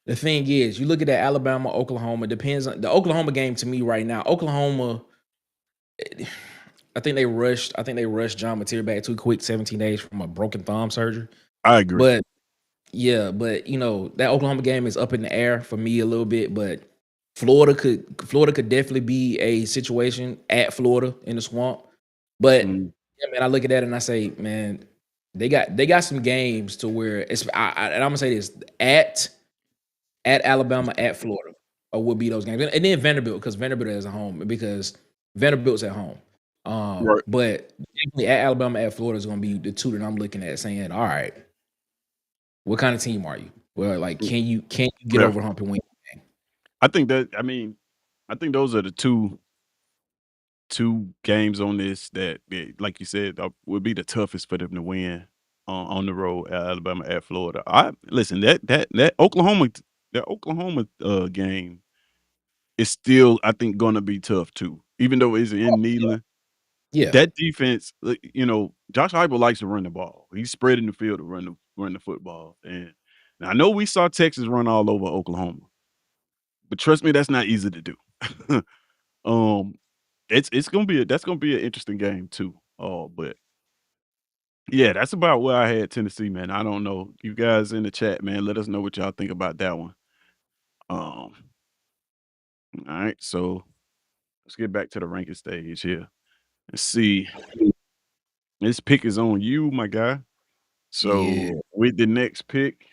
the thing is, you look at that Alabama, Oklahoma, depends on the Oklahoma game to me right now. Oklahoma, I think they rushed John Mateer back too quick, 17 days from a broken thumb surgery. I agree. But yeah, but you know, that Oklahoma game is up in the air for me a little bit, but Florida could definitely be a situation at Florida in the swamp. But yeah, man, I look at that and I say, man, they got some games to where it's and I'm gonna say this at Alabama, at Florida, or will be those games, and then Vanderbilt because Vanderbilt is at home because Vanderbilt's at home. Right. But definitely at Alabama, at Florida is going to be the 2 that I'm looking at, saying, all right, what kind of team are you? Well, like, can you get over the hump and win the game? I think those are the two games on this that, like you said, would be the toughest for them to win on the road at Alabama, at Florida. Listen, that Oklahoma game is still, I think, gonna be tough too, even though it's in Neyland. Yeah. That defense, you know, Josh Heupel likes to run the ball. He's spreading the field to run the football, and I know we saw Texas run all over Oklahoma, but trust me, that's not easy to do. It's gonna be that's gonna be an interesting game too. But yeah, that's about where I had Tennessee, man. I don't know. You guys in the chat, man, let us know what y'all think about that one. All right, so let's get back to the ranking stage here. Let's see. This pick is on you, my guy. So with the next pick,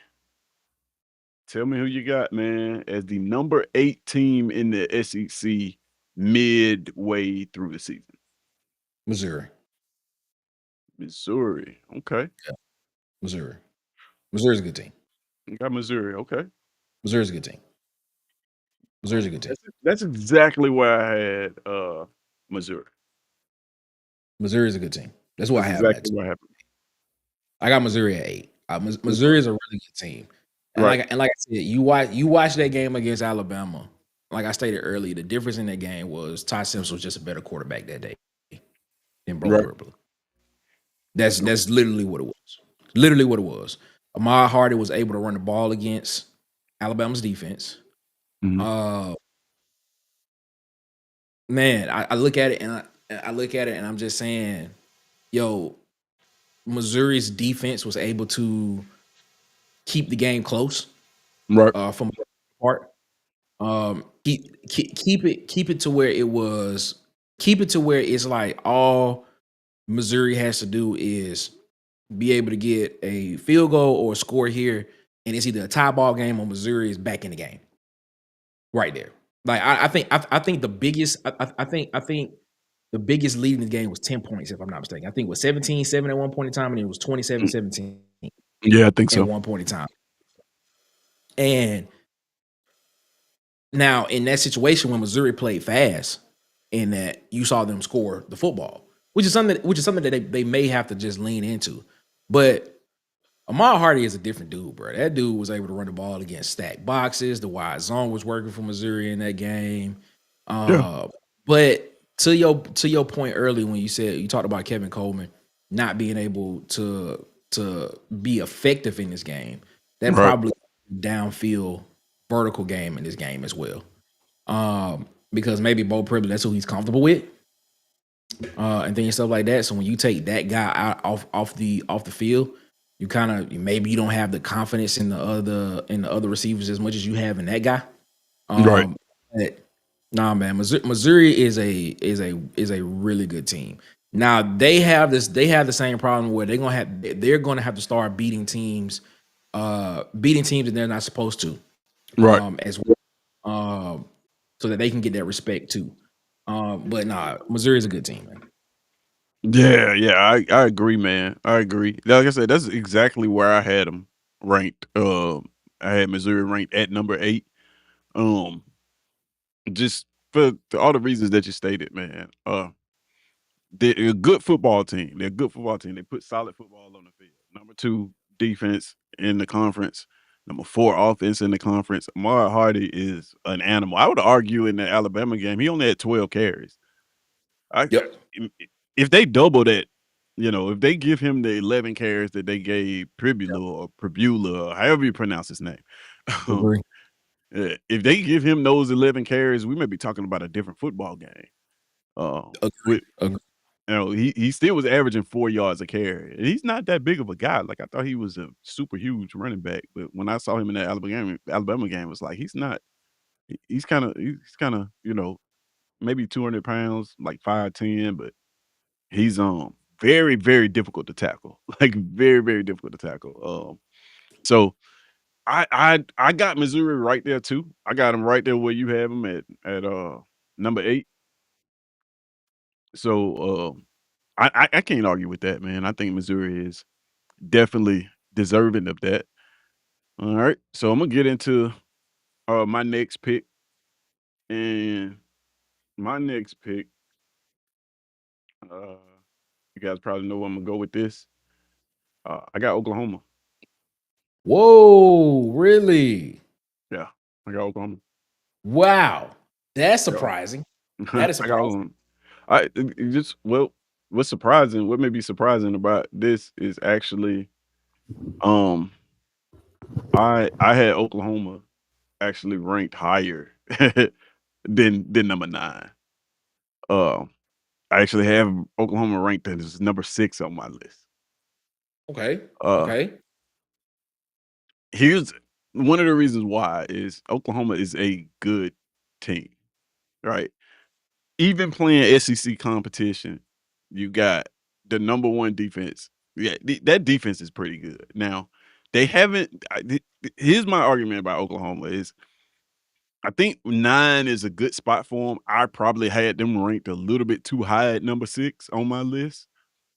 tell me who you got, man, as the number 8 team in the SEC midway through the season. Missouri. Okay. Yeah. Missouri. Missouri's a good team. You got Missouri. Okay. Missouri's a good team. Missouri's a good team. That's exactly where I had Missouri. Missouri's a good team. That's what I have. Exactly what happened. I got Missouri at 8. Missouri is a really good team. And like I said, you watch that game against Alabama. Like I stated earlier, the difference in that game was Ty Simpson was just a better quarterback that day than Bro Purple. That's literally what it was. Literally what it was. Ahmad Hardy was able to run the ball against Alabama's defense. Man, I look at it and I'm just saying, yo, Missouri's defense was able to keep the game close, from part. Keep it to where it was. Keep it to where it's like all Missouri has to do is be able to get a field goal or a score here, and it's either a tie ball game or Missouri is back in the game. Right there. Like I think the biggest the biggest lead in the game was 10 points, if I'm not mistaken. I think it was 17-7 at one point in time, and it was 27-17. Yeah, I think so. At one point in time. And now in that situation when Missouri played fast, in that you saw them score the football, which is something that they may have to just lean into. But Ahmad Hardy is a different dude, bro. That dude was able to run the ball against stacked boxes. The wide zone was working for Missouri in that game. But to your point earlier when you talked about Kevin Coleman not being able to be effective in this game, that probably downfield vertical game in this game as well. Because maybe Bo Privilege, that's who he's comfortable with. And things stuff like that. So when you take that guy out off the field, you kind of maybe you don't have the confidence in the other receivers as much as you have in that guy. But Nah, man, Missouri is a really good team. Now they have this. They have the same problem where they're gonna have to start beating teams that they're not supposed to, Right. as well, so that they can get that respect too. But nah, Missouri is a good team, man. Yeah, yeah, I agree, man. I agree. Like I said, that's exactly where I had them ranked. I had Missouri ranked at number 8. Um, just for all the reasons that you stated, man. They're a good football team. They're a good football team. They put solid football on the field. Number 2 defense in the conference. Number 4 offense in the conference. Amari Hardy is an animal. I would argue in the Alabama game, he only had 12 carries. I Yep, im if they double that, if they give him the 11 carries that they gave yep, Pribula, or however you pronounce his name, um, agree, if they give him those 11 carries, we may be talking about a different football game. agree, With agree. he still was averaging 4 yards a carry, and he's not that big of a guy. Like, I thought he was a super huge running back, but when I saw him in that Alabama game, it was like, he's kinda, maybe 200 pounds, like 5'10", but he's, very, very difficult to tackle, like, very, very difficult to tackle, so I got Missouri right there too. I got him right there where you have him at number 8. So, I can't argue with that, man. I think Missouri is definitely deserving of that. Alright, so Imma get into, my next pick, and my next pick, uh, you guys probably know where Imma go with this. I got Oklahoma. Whoa, really? Yeah, I got Oklahoma. Wow, that's Yeah. surprising. That is I got surprising. Oklahoma. It just what may be surprising about this is actually, um, I had Oklahoma actually ranked higher than number 9. Um, I actually have Oklahoma ranked as number 6 on my list. Okay, Uh, okay. here's one of the reasons why is Oklahoma is a good team, right? Even playing SEC competition, you got the number 1 defense. Yeah, that defense is pretty good. Now, they haven't here's my argument about Oklahoma is I think 9 is a good spot for them. I probably had them ranked a little bit too high at number 6 on my list.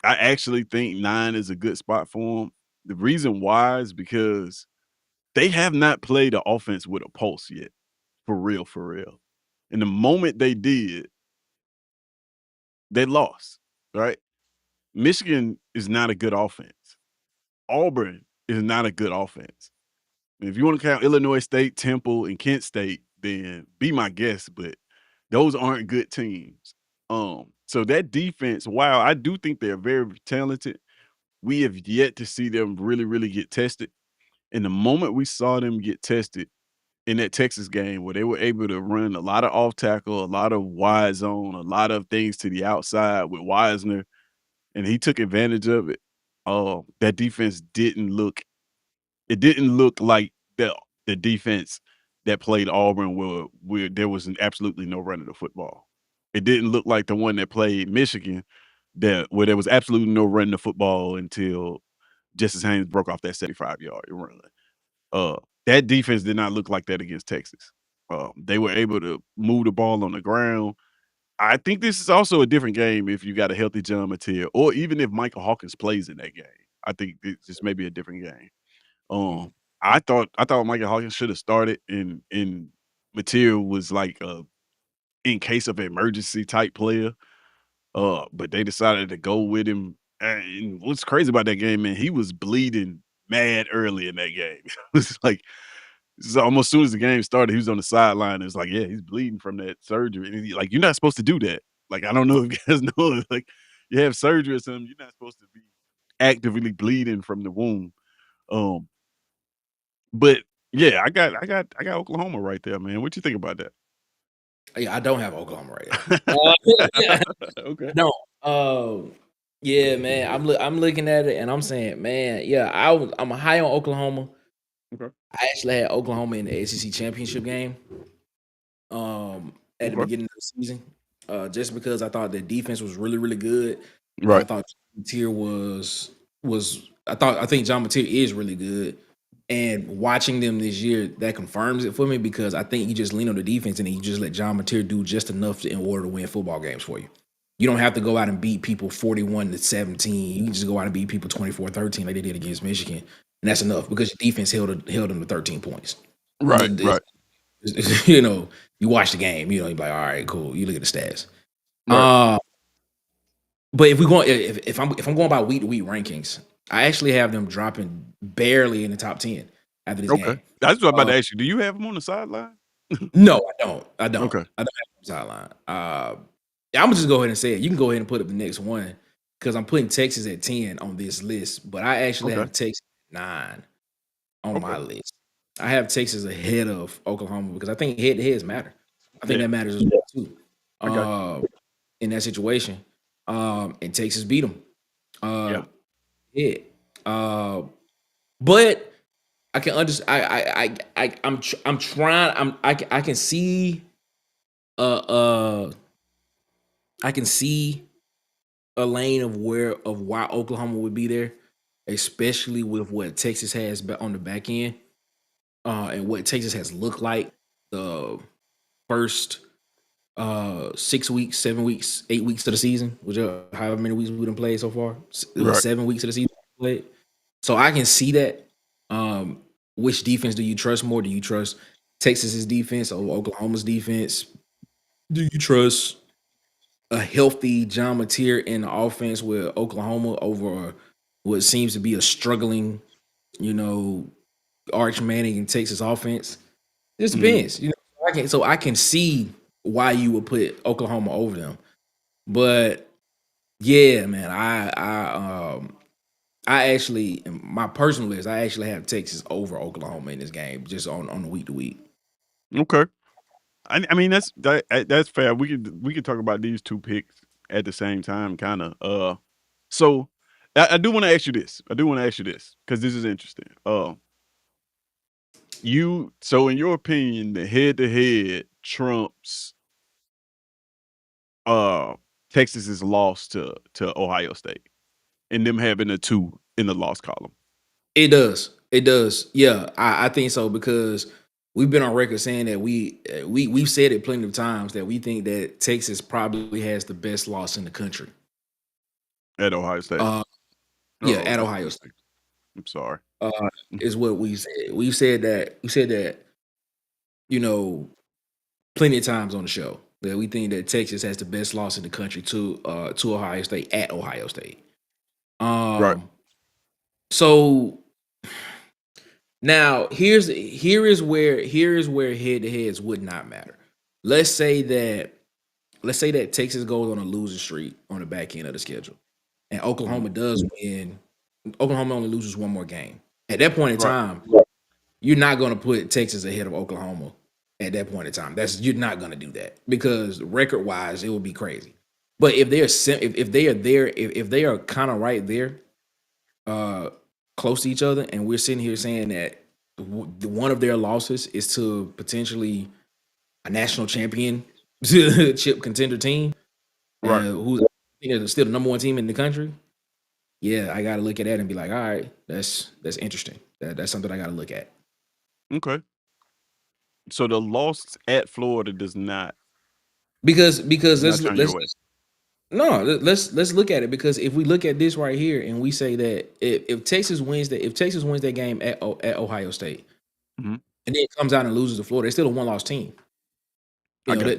I actually think 9 is a good spot for them. The reason why is because they have not played an offense with a pulse yet, for real, for real. And the moment they did, they lost, right? Michigan is not a good offense. Auburn is not a good offense. And if you want to count Illinois State, Temple, and Kent State, then be my guest, but those aren't good teams. So that defense, while I do think they're very talented, we have yet to see them really, really get tested. And the moment we saw them get tested in that Texas game where they were able to run a lot of off tackle, a lot of wide zone, a lot of things to the outside with Wisner, and he took advantage of it. That defense didn't look like the defense that played Auburn where there was absolutely no running the football. It didn't look like the one that played Michigan where there was absolutely no running the football until Justice Haynes broke off that 75-yard run. Uh, that defense did not look like that against Texas. They were able to move the ball on the ground. I think this is also a different game if you got a healthy John Mateer, or even if Michael Hawkins plays in that game. I think this may be a different game. Mhm. Um, I thought Michael Hawkins should have started, and Mateer was like a in case of emergency type player. But they decided to go with him. And what's crazy about that game, man, he was bleeding mad early in that game. It was like so almost as soon as the game started, he was on the sideline. It's like, yeah, he's bleeding from that surgery. And like, you're not supposed to do that. Like, I don't know if you guys know, like, you have surgery or something, you're not supposed to be actively bleeding from the wound. Um, but yeah, I got Oklahoma right there, man. What you think about that? Yeah, I don't have Oklahoma right there. Yeah, Okay. no. Yeah, man. I'm looking at it and I'm saying, man, yeah, I'm high on Oklahoma. Okay. I actually had Oklahoma in the ACC championship game. at the Okay. beginning of the season, just because I thought the defense was really, really good, and I Right. thought Mateer was I think John Mateer is really good. And watching them this year, that confirms it for me because I think you just lean on the defense and then you just let John Mateer do just enough in order to win football games for you. You don't have to go out and beat people 41-17. You can just go out and beat people 24-13 like they did against Michigan. And that's enough because your defense held them to 13 points. Right. Right. You know, you watch the game, you know, you're like, all right, cool. You look at the stats. Right. But if I'm going by week to week rankings, I actually have them dropping barely in the top 10 after this Okay. game. That's what I'm about to ask you. Do you have him on the sideline? No, I don't. I don't. Okay. I don't have them sideline. Yeah, I'm gonna just go ahead and say it. You can go ahead and put up the next one because I'm putting Texas at 10 on this list, but I actually Okay. have Texas at 9 on my Okay. list. I have Texas ahead of Oklahoma because I think head to heads matter. I think Yeah. that matters as well too. I got you. In that situation, and Texas beat them. Yeah. Yeah. But I can understand. I'm trying. I can see. Uh. I can see a lane of why Oklahoma would be there, especially with what Texas has on the back end, and what Texas has looked like the first 6 weeks, 7 weeks, 8 weeks of the season, whichever however many weeks we done played so far. It was Right. 7 weeks of the season played. So I can see that. Which defense do you trust more? Do you trust Texas's defense or Oklahoma's defense? Do you trust a healthy John Mateer in the offense with Oklahoma over what seems to be a struggling, you know, Arch Manning and Texas offense? This Mhm. depends. You know, I can see why you would put Oklahoma over them. But yeah, man, I actually in my personal list, I actually have Texas over Oklahoma in this game, just on the week to week. Okay. I mean that's fair. We could talk about these two picks at the same time, kind of. So I do want to ask you this. I do want to ask you this because this is interesting. So in your opinion, the head to head trumps uh Texas's loss to Ohio State and them having a 2 in the loss column. It does. It does. Yeah, I think so because we've been on record saying that we've said it plenty of times that we think that Texas probably has the best loss in the country. At Ohio State. Uh, yeah, Oh, at okay. Ohio State. I'm sorry. Uh, is what we said. We said that you know plenty of times on the show that we think that Texas has the best loss in the country to Ohio State at Ohio State. Right. So now here is where head to heads would not matter. Let's say that Texas goes on a losing streak on the back end of the schedule, and Mhm. Oklahoma does win. Oklahoma only loses one more game. At that point in Right. time, you're not going to put Texas ahead of Oklahoma. At that point in time, you're not going to do that because record wise, it would be crazy. But if they are there, if they are kind of right there, uh, close to each other, and we're sitting here saying that one of their losses is to potentially a national championship contender team, Right. who's still the number one team in the country. Yeah, I got to look at that and be like, all right, that's interesting. That's something I got to look at Okay. So the loss at Florida because does not turn your way. no let's look at it because if we look at this right here and we say that if Texas wins that game at Ohio State Mhm. and then comes out and loses to Florida, they're still a one loss team. I You know, got you.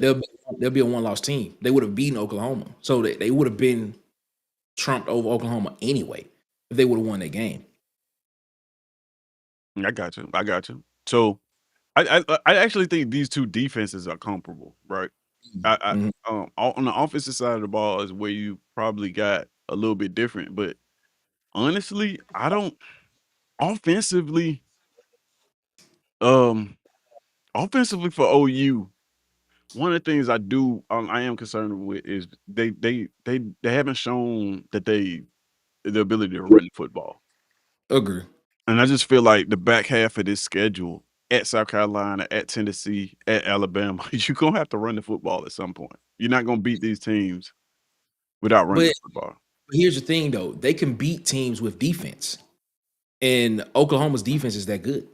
they'll be a one loss team. They would have beaten Oklahoma, so they would have been trumped over Oklahoma anyway if they would have won that game. I got you. I got you. So I actually think these two defenses are comparable, right? Mhm. On the offensive side of the ball is where you probably got a little bit different, but honestly, I don't offensively, um, offensively for OU. One of the things I am concerned with is they haven't shown that the ability to run football. Agree. And I just feel like the back half of this schedule, at South Carolina, at Tennessee, at Alabama, you're gonna have to run the football at some point. You're not gonna beat these teams without running But the football. here's the thing, though. They can beat teams with defense, and Oklahoma's defense is that good.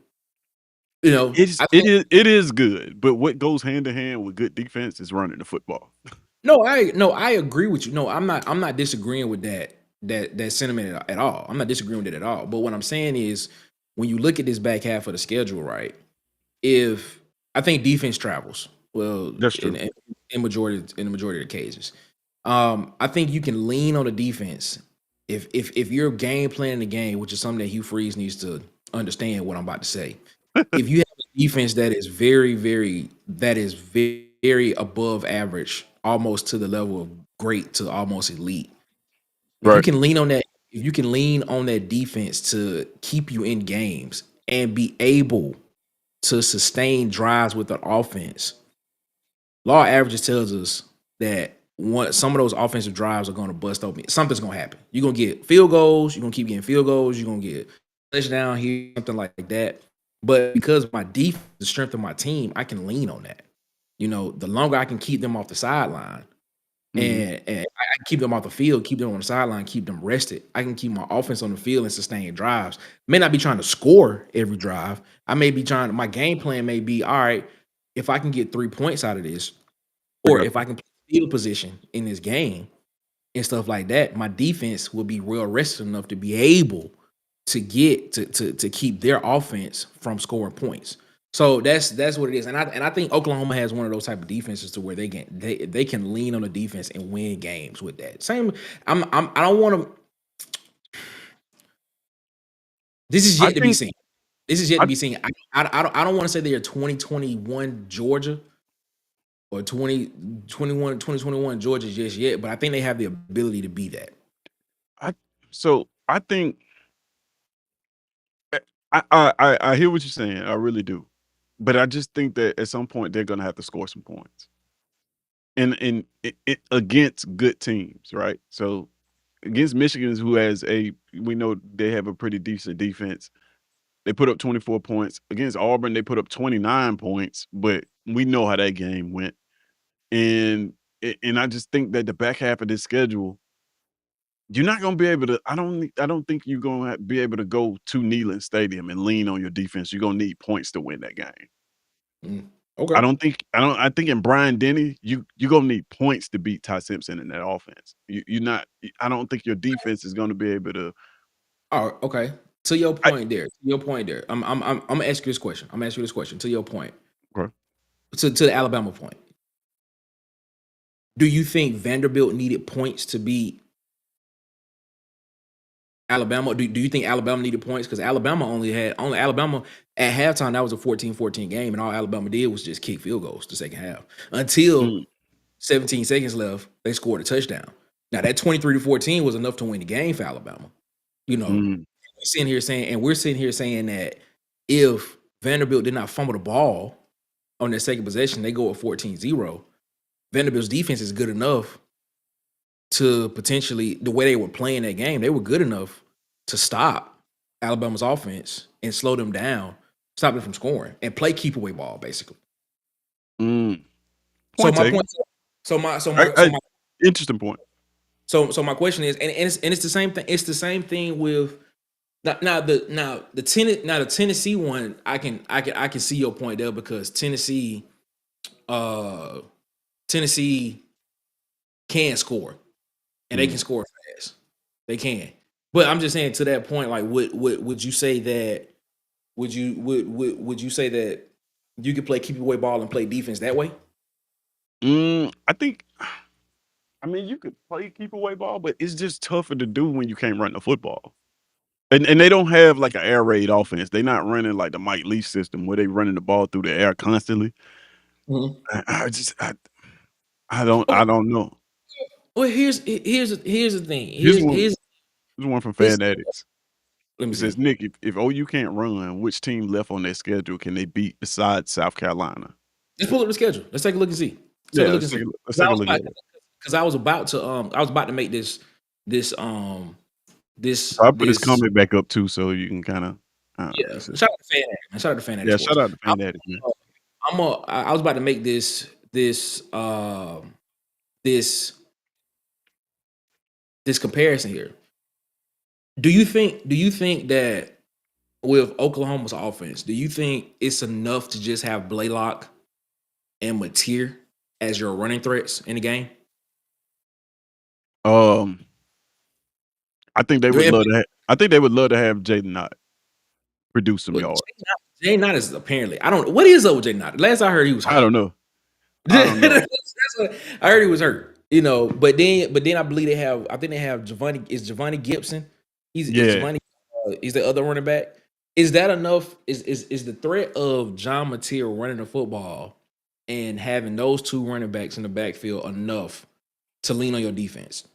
You know, It's I it think is it is good, but what goes hand in hand with good defense is running the football. no, I agree with you. No, I'm not disagreeing with that sentiment at all. I'm not disagreeing with it at all. But what I'm saying is, when you look at this back half of the schedule, right? If I think defense travels well That's in true. in, in the majority of the cases, I think you can lean on the defense if you're game planning the game, which is something that Hugh Freeze needs to understand. What I'm about to say, if you have a defense that is very above average, almost to the level of great to almost elite, if you Right. can lean on that, if you can lean on that defense to keep you in games and be able to sustain drives with the offense, law averages tells us that some of those offensive drives are going to bust open. Something's going to happen. You're going to get field goals. You're going to keep getting field goals. You're going to get touchdown here, something like that. But because of my defense, the strength of my team, I can lean on that. You know, the longer I can keep them off the sideline, Mhm. and I can keep them off the field, keep them on the sideline, keep them rested. I can keep my offense on the field and sustain drives. May not be trying to score every drive. I may be trying. My game plan may be, all right, if I can get 3 points out of this, I or got if you. I can play field position in this game and stuff like that, my defense will be well rested enough to be able to get to keep their offense from scoring points. So that's what it is, and I think Oklahoma has one of those type of defenses to where they can lean on the defense and win games with that. Same, I don't want to. This is I yet to be think seen. This is yet to I be seen. I don't want to say they're 2021 Georgia or 2021 Georgia just yet, but I think they have the ability to be that. I so I think eh, I hear what you're saying, I really do. But I just think that at some point they're gonna have to score some points. And it against good teams, right? So against Michigan, who has we know they have a pretty decent defense. They put up 24 points. Against Auburn, they put up 29 points, but we know how that game went. And I just think that the back half of this schedule, you're not gonna be able to. I don't think you're gonna be able to go to Neyland Stadium and lean on your defense. You're gonna need points to win that game. Mm, okay. I think in Brian Denny, you gonna need points to beat Ty Simpson in that offense. You're not. I don't think your defense is gonna be able to. Oh, okay. To your I, point there. To your point there. I'm gonna ask you this question. I'm gonna ask you this question. To your point. okay. To the Alabama point. Do you think Vanderbilt needed points to beat Alabama? Do you think Alabama needed points? Because Alabama only Alabama at halftime, that was a 14-14 game, and all Alabama did was just kick field goals the second half. Until Mm, 17 seconds left, they scored a touchdown. Now that 23-14 was enough to win the game for Alabama. You know, mm, we're sitting here saying that if Vanderbilt did not fumble the ball on their second possession, they go at 14-0. Vanderbilt's defense is good enough to potentially, the way they were playing that game, they were good enough to stop Alabama's offense and slow them down, stop them from scoring, and play keep away ball basically. mm. So Point my taken. point, so my so I, my so I, my interesting point. so my question is, and it's the same thing. It's the same thing with now the Tennessee one. I can see your point there because uh Tennessee can score and they can Mm. score fast. They can. But I'm just saying to that point, like would you say that would you say that you could play keep away ball and play defense that way? I think. I mean, you could play keep away ball, but it's just tougher to do when you can't run the football. And they don't have like an air raid offense. They're not running like the Mike Leach system where they running the ball through the air constantly. Mhm. I just Okay. I don't know. Well, here's the thing. Here's Here's one here's here's one from here's Fan Addicts. let me It says, see. Nick, if OU can't run, which team left on their schedule can they beat besides South Carolina? Let's pull up the schedule. Let's take a look and see. Let's take Yeah, a look and see. let's Because take a look at it. I was about to make this So I put this this comment back up too, so you can kind of. Yeah, It's a shout out to Fan Addict, man. Shout out to Fan Addict yeah, Sports. shout out to I'm Fan Addict, man. I was about to make this this comparison here. Do you think that with Oklahoma's offense, do you think it's enough to just have Blaylock and Mateer as your running threats in the game? Um, I think they would Yeah, love to I think they would love to have Jaden Knott produce some but yards. Jay Knott is apparently I don't what is up with Jay Knott? Last I heard he was I hurt. don't know. I don't know. That's what I heard he was hurt. You know, but then I believe I think they have Giovanni Gibson. Is Yeah. Giovanni he's the other running back. Is that enough? Is the threat of John Mateer running the football and having those two running backs in the backfield enough to lean on your defense?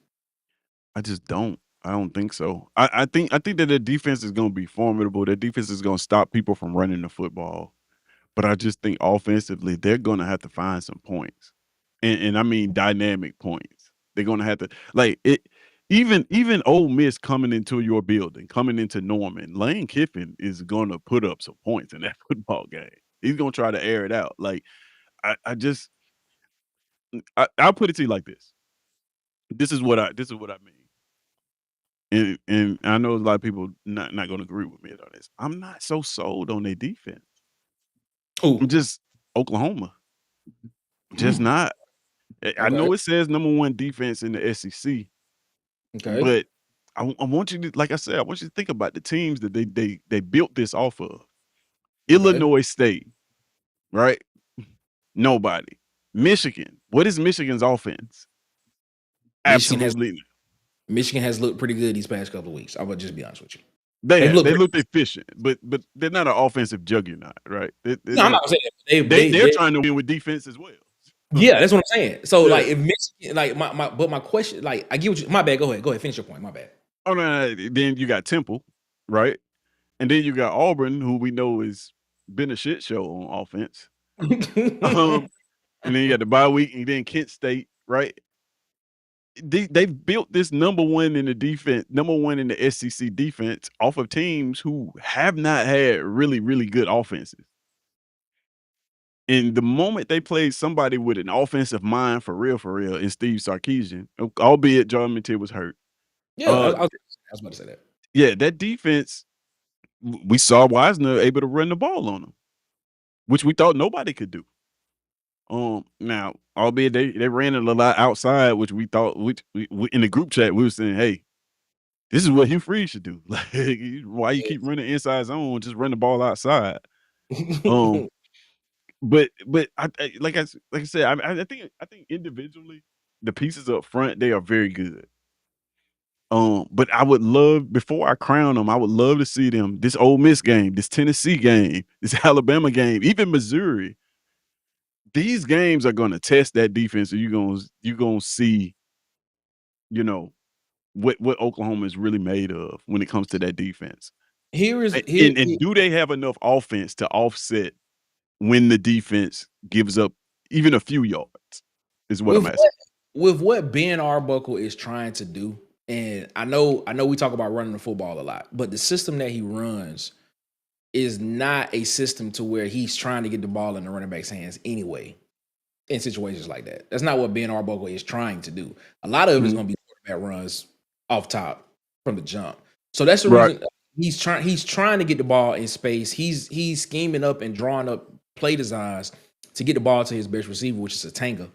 I just don't. I don't think so. I think that their defense is gonna be formidable. Their defense is gonna stop people from running the football. But I just think offensively, they're gonna have to find some points. And I mean dynamic points. They're gonna have to like it even Ole Miss coming into your building, coming into Norman, Lane Kiffin is gonna put up some points in that football game. He's gonna try to air it out. Like I just I'll put it to you like this. This is what I mean. And I know a lot of people not gonna agree with me on this. I'm not so sold on their defense. I'm Oh, just Oklahoma. Just not. I okay, know it says number 1 defense in the SEC, okay, but I want you to like I said, I want you to think about the teams that they built this off of. okay. Illinois State, right? Nobody. Michigan. What is Michigan's offense? Michigan has Absolutely. Michigan has looked pretty good these past couple of weeks. I would just be honest with you. They They've have. looked They pretty. look efficient, but they're not an offensive juggernaut, right? No, I'm not gonna say that. They're trying to win with defense as well. Yeah, that's what I'm saying. So Yeah. like if Michigan, like my question, like I get what you my bad, go ahead, finish your point. My bad. Oh no, then you got Temple, right? And then you got Auburn, who we know has been a shit show on offense. Um, and then you got the bye week, and then Kent State, right? They've built this number 1 in the defense, number 1 in the SEC defense off of teams who have not had really, really good offenses. And the moment they played somebody with an offensive mind for real, in Steve Sarkisian, albeit John Mintier was hurt. Yeah, Uh, I was about to say that. yeah, that defense, we saw Wisner able to run the ball on them, which we thought nobody could do. Now, albeit they ran it a lot outside, which we thought, which we in the group chat we were saying, "Hey, this is what Hugh Freeze should do. Like, why you keep running inside zone? Just run the ball outside." Um, but like I said, I think individually the pieces up front they are very good. But I would love before I crown them, I would love to see them this Ole Miss game, this Tennessee game, this Alabama game, even Missouri. These games are gonna test that defense, and you're gonna see, you know, what Oklahoma is really made of when it comes to that defense. Here is A here and do they have enough offense to offset when the defense gives up even a few yards, is what I'm with asking. what Ben Arbuckle is trying to do, and I know we talk about running the football a lot, but the system that he runs is not a system to where he's trying to get the ball in the running back's hands anyway. In situations like that, that's not what Ben Arbuckle is trying to do. A lot of it is Mhm. going to be quarterback runs off top from the jump. So that's the Right. reason he's trying to get the ball in space. He's scheming up and drawing up play designs to get the ball to his best receiver, which is a Tanga.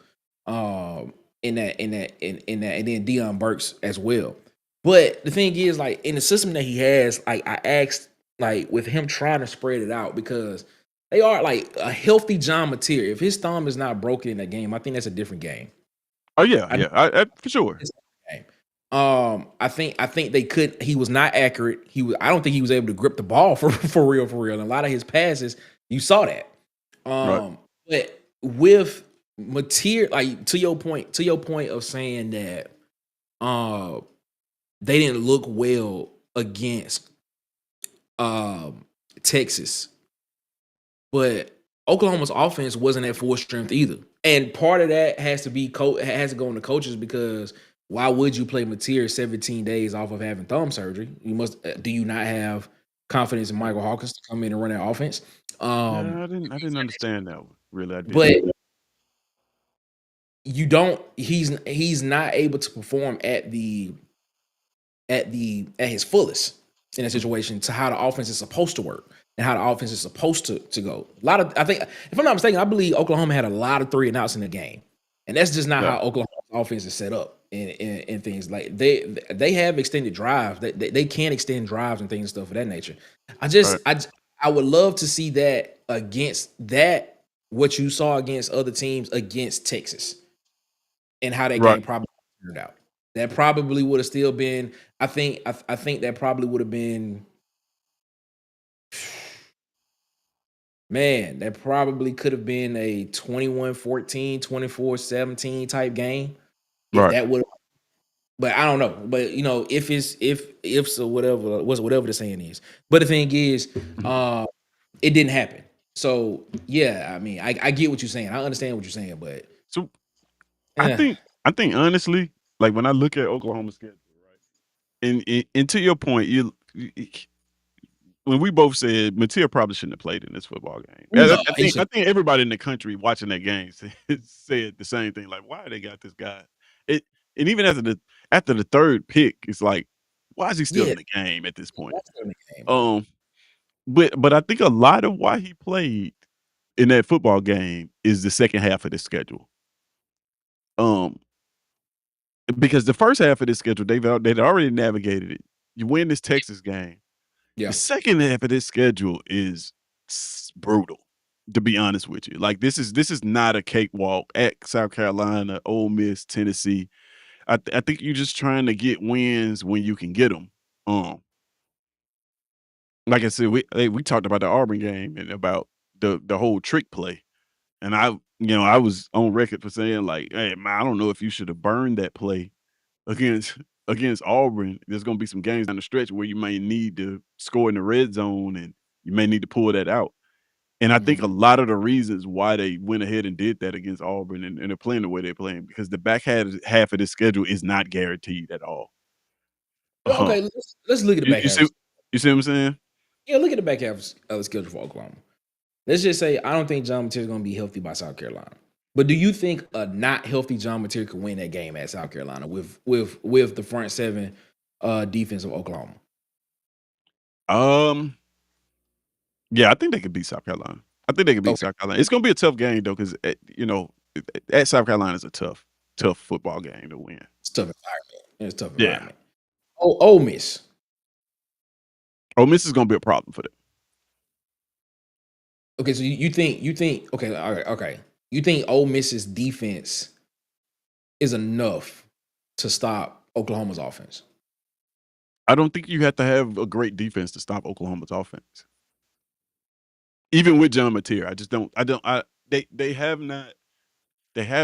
In that, and then Deion Burks as well. But the thing is, like in the system that he has, like I asked, like with him trying to spread it out because they are like a healthy John Mateer. If his thumb is not broken in that game, I think that's a different game. Oh, yeah, I yeah, I for sure. it's a different game. I think they could. He was not accurate. I don't think he was able to grip the ball for real, for real. And a lot of his passes, you saw that. Right. But with Mateer, like to your point of saying that, uh, they didn't look well against Texas, but Oklahoma's offense wasn't at full strength either. And part of that has to be has to go on the coaches because why would you play Mateer 17 days off of having thumb surgery? You must do you not have confidence in Michael Hawkins to come in and run that offense. Yeah, I didn't understand that one. Really, I didn't. But you don't he's not able to perform at his fullest in a situation to how the offense is supposed to work and how the offense is supposed to go. A lot of I think if I'm not mistaken, I believe Oklahoma had a lot of 3 and outs in the game. And that's just not Yeah, how Oklahoma's offense is set up in things like they have extended drives. They can extend drives and things and stuff of that nature. right, I would love to see that against that what you saw against other teams against Texas and how that right, game probably turned out. That probably would have still been. I think that probably would have been. Man, that probably could have been a 21-14, 24-17 type game if right. that would. But I don't know. But you know, if so, whatever the saying is. But the thing is, it didn't happen. So yeah, I mean, I get what you're saying. I understand what you're saying, but So I eh, think I think honestly, like when I look at Oklahoma's schedule, right, and to your point, when we both said Mateer probably shouldn't have played in this football game. no, he I should. think everybody in the country watching that game said the same thing. Like, why they got this guy? It and even after the third pick, it's like, why is he still Yeah, in the game at this point? that's the game, bro. Um, but I think a lot of why he played in that football game is the second half of the schedule. Um, because the first half of this schedule, they'd already navigated it. You win this Texas game. The Yeah. second half of this schedule is brutal, to be honest with you. Like this is not a cakewalk at South Carolina, Ole Miss, Tennessee. I think you're just trying to get wins when you can get them. Like I said, we talked about the Auburn game and about the whole trick play, and I was on record for saying like, hey man, I don't know if you should have burned that play against against Auburn. There's gonna be some games down the stretch where you may need to score in the red zone and you may need to pull that out. And I think Mhm. a lot of the reasons why they went ahead and did that against Auburn and they're playing the way they're playing because the back half of the schedule is not guaranteed at all. Yeah, Uh-huh. okay, let's look at the You, back you half. see you see what I'm saying? Yeah, look at the back half of the schedule for Oklahoma. Let's just say I don't think John Mateer is going to be healthy by South Carolina. But do you think a not healthy John Mateer could win that game at South Carolina with the front seven defense of Oklahoma? Um, yeah, I think they could beat South Carolina. I think they could beat Okay, South Carolina. It's gonna be a tough game though, because at South Carolina is a tough football game to win. it's a tough environment. It's a tough Yeah. environment. Oh, Ole Miss. Ole Miss is gonna be a problem for them. Okay, so you think okay, all right, okay. You think Ole Miss's defense is enough to stop Oklahoma's offense? I don't think you have to have a great defense to stop Oklahoma's offense. Even with John Mateer, I don't I they have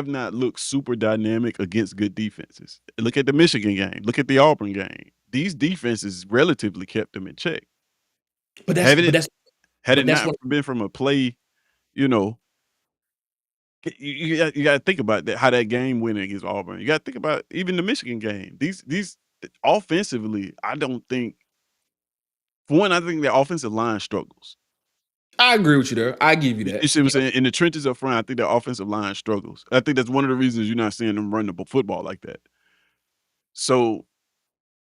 not looked super dynamic against good defenses. Look at the Michigan game, look at the Auburn game. These defenses relatively kept them in check. But that's Had but it that's had but it that's not what been from a play, you know, you gotta think about that how that game went against Auburn. You gotta think about even the Michigan game. These offensively, I don't think for one, I think the offensive line struggles. I agree with you there. I give you You that. see what I'm saying? In the trenches up front, I think the offensive line struggles. I think that's one of the reasons you're not seeing them run the football like that. So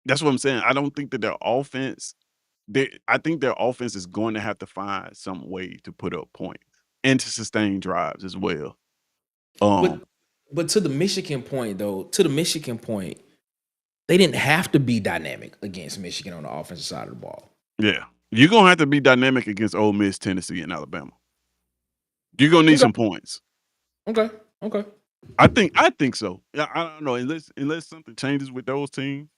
that's what I'm saying. I don't think that their offense, I think their offense is going to have to find some way to put up points and to sustain drives as well. But Um, but to the Michigan point though, to the Michigan point, they didn't have to be dynamic against Michigan on the offensive side of the ball. yeah, you're gonna have to be dynamic against Ole Miss, Tennessee, and Alabama. You're gonna need Okay. some points. Okay. Okay. I think so. Yeah, I don't know unless something changes with those teams.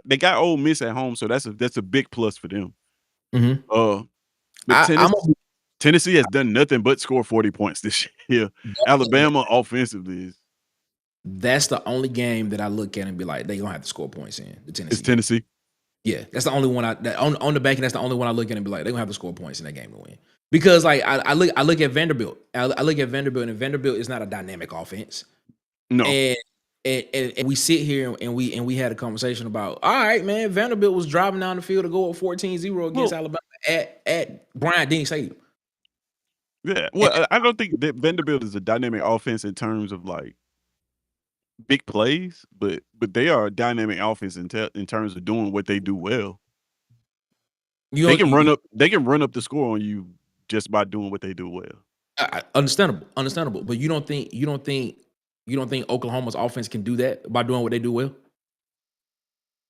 They got Ole Miss at home, so that's a big plus for them. Mhm. Uh, but I'm Tennessee has done nothing but score 40 points this year. Alabama offensively that's the only game that I look at and be like, they gonna have to score points in the is Tennessee game. Tennessee. Yeah, that's the only one on the back end. That's the only one I look at and be like, they're gonna have to score points in that game to win. Because like I look at Vanderbilt. I look at Vanderbilt, and Vanderbilt is not a dynamic offense. No. And and we sit here and we had a conversation about, all right, man, Vanderbilt was driving down the field to go up 14-0 against Well, Alabama at Bryant Denny Stadium. Yeah, And well, I don't think that Vanderbilt is a dynamic offense in terms of, like, big plays, but they are a dynamic offense in terms of doing what they do well. you know, They can run up the score on you just by doing what they do well. understandable, understandable. But you don't think Oklahoma's offense can do that by doing what they do well?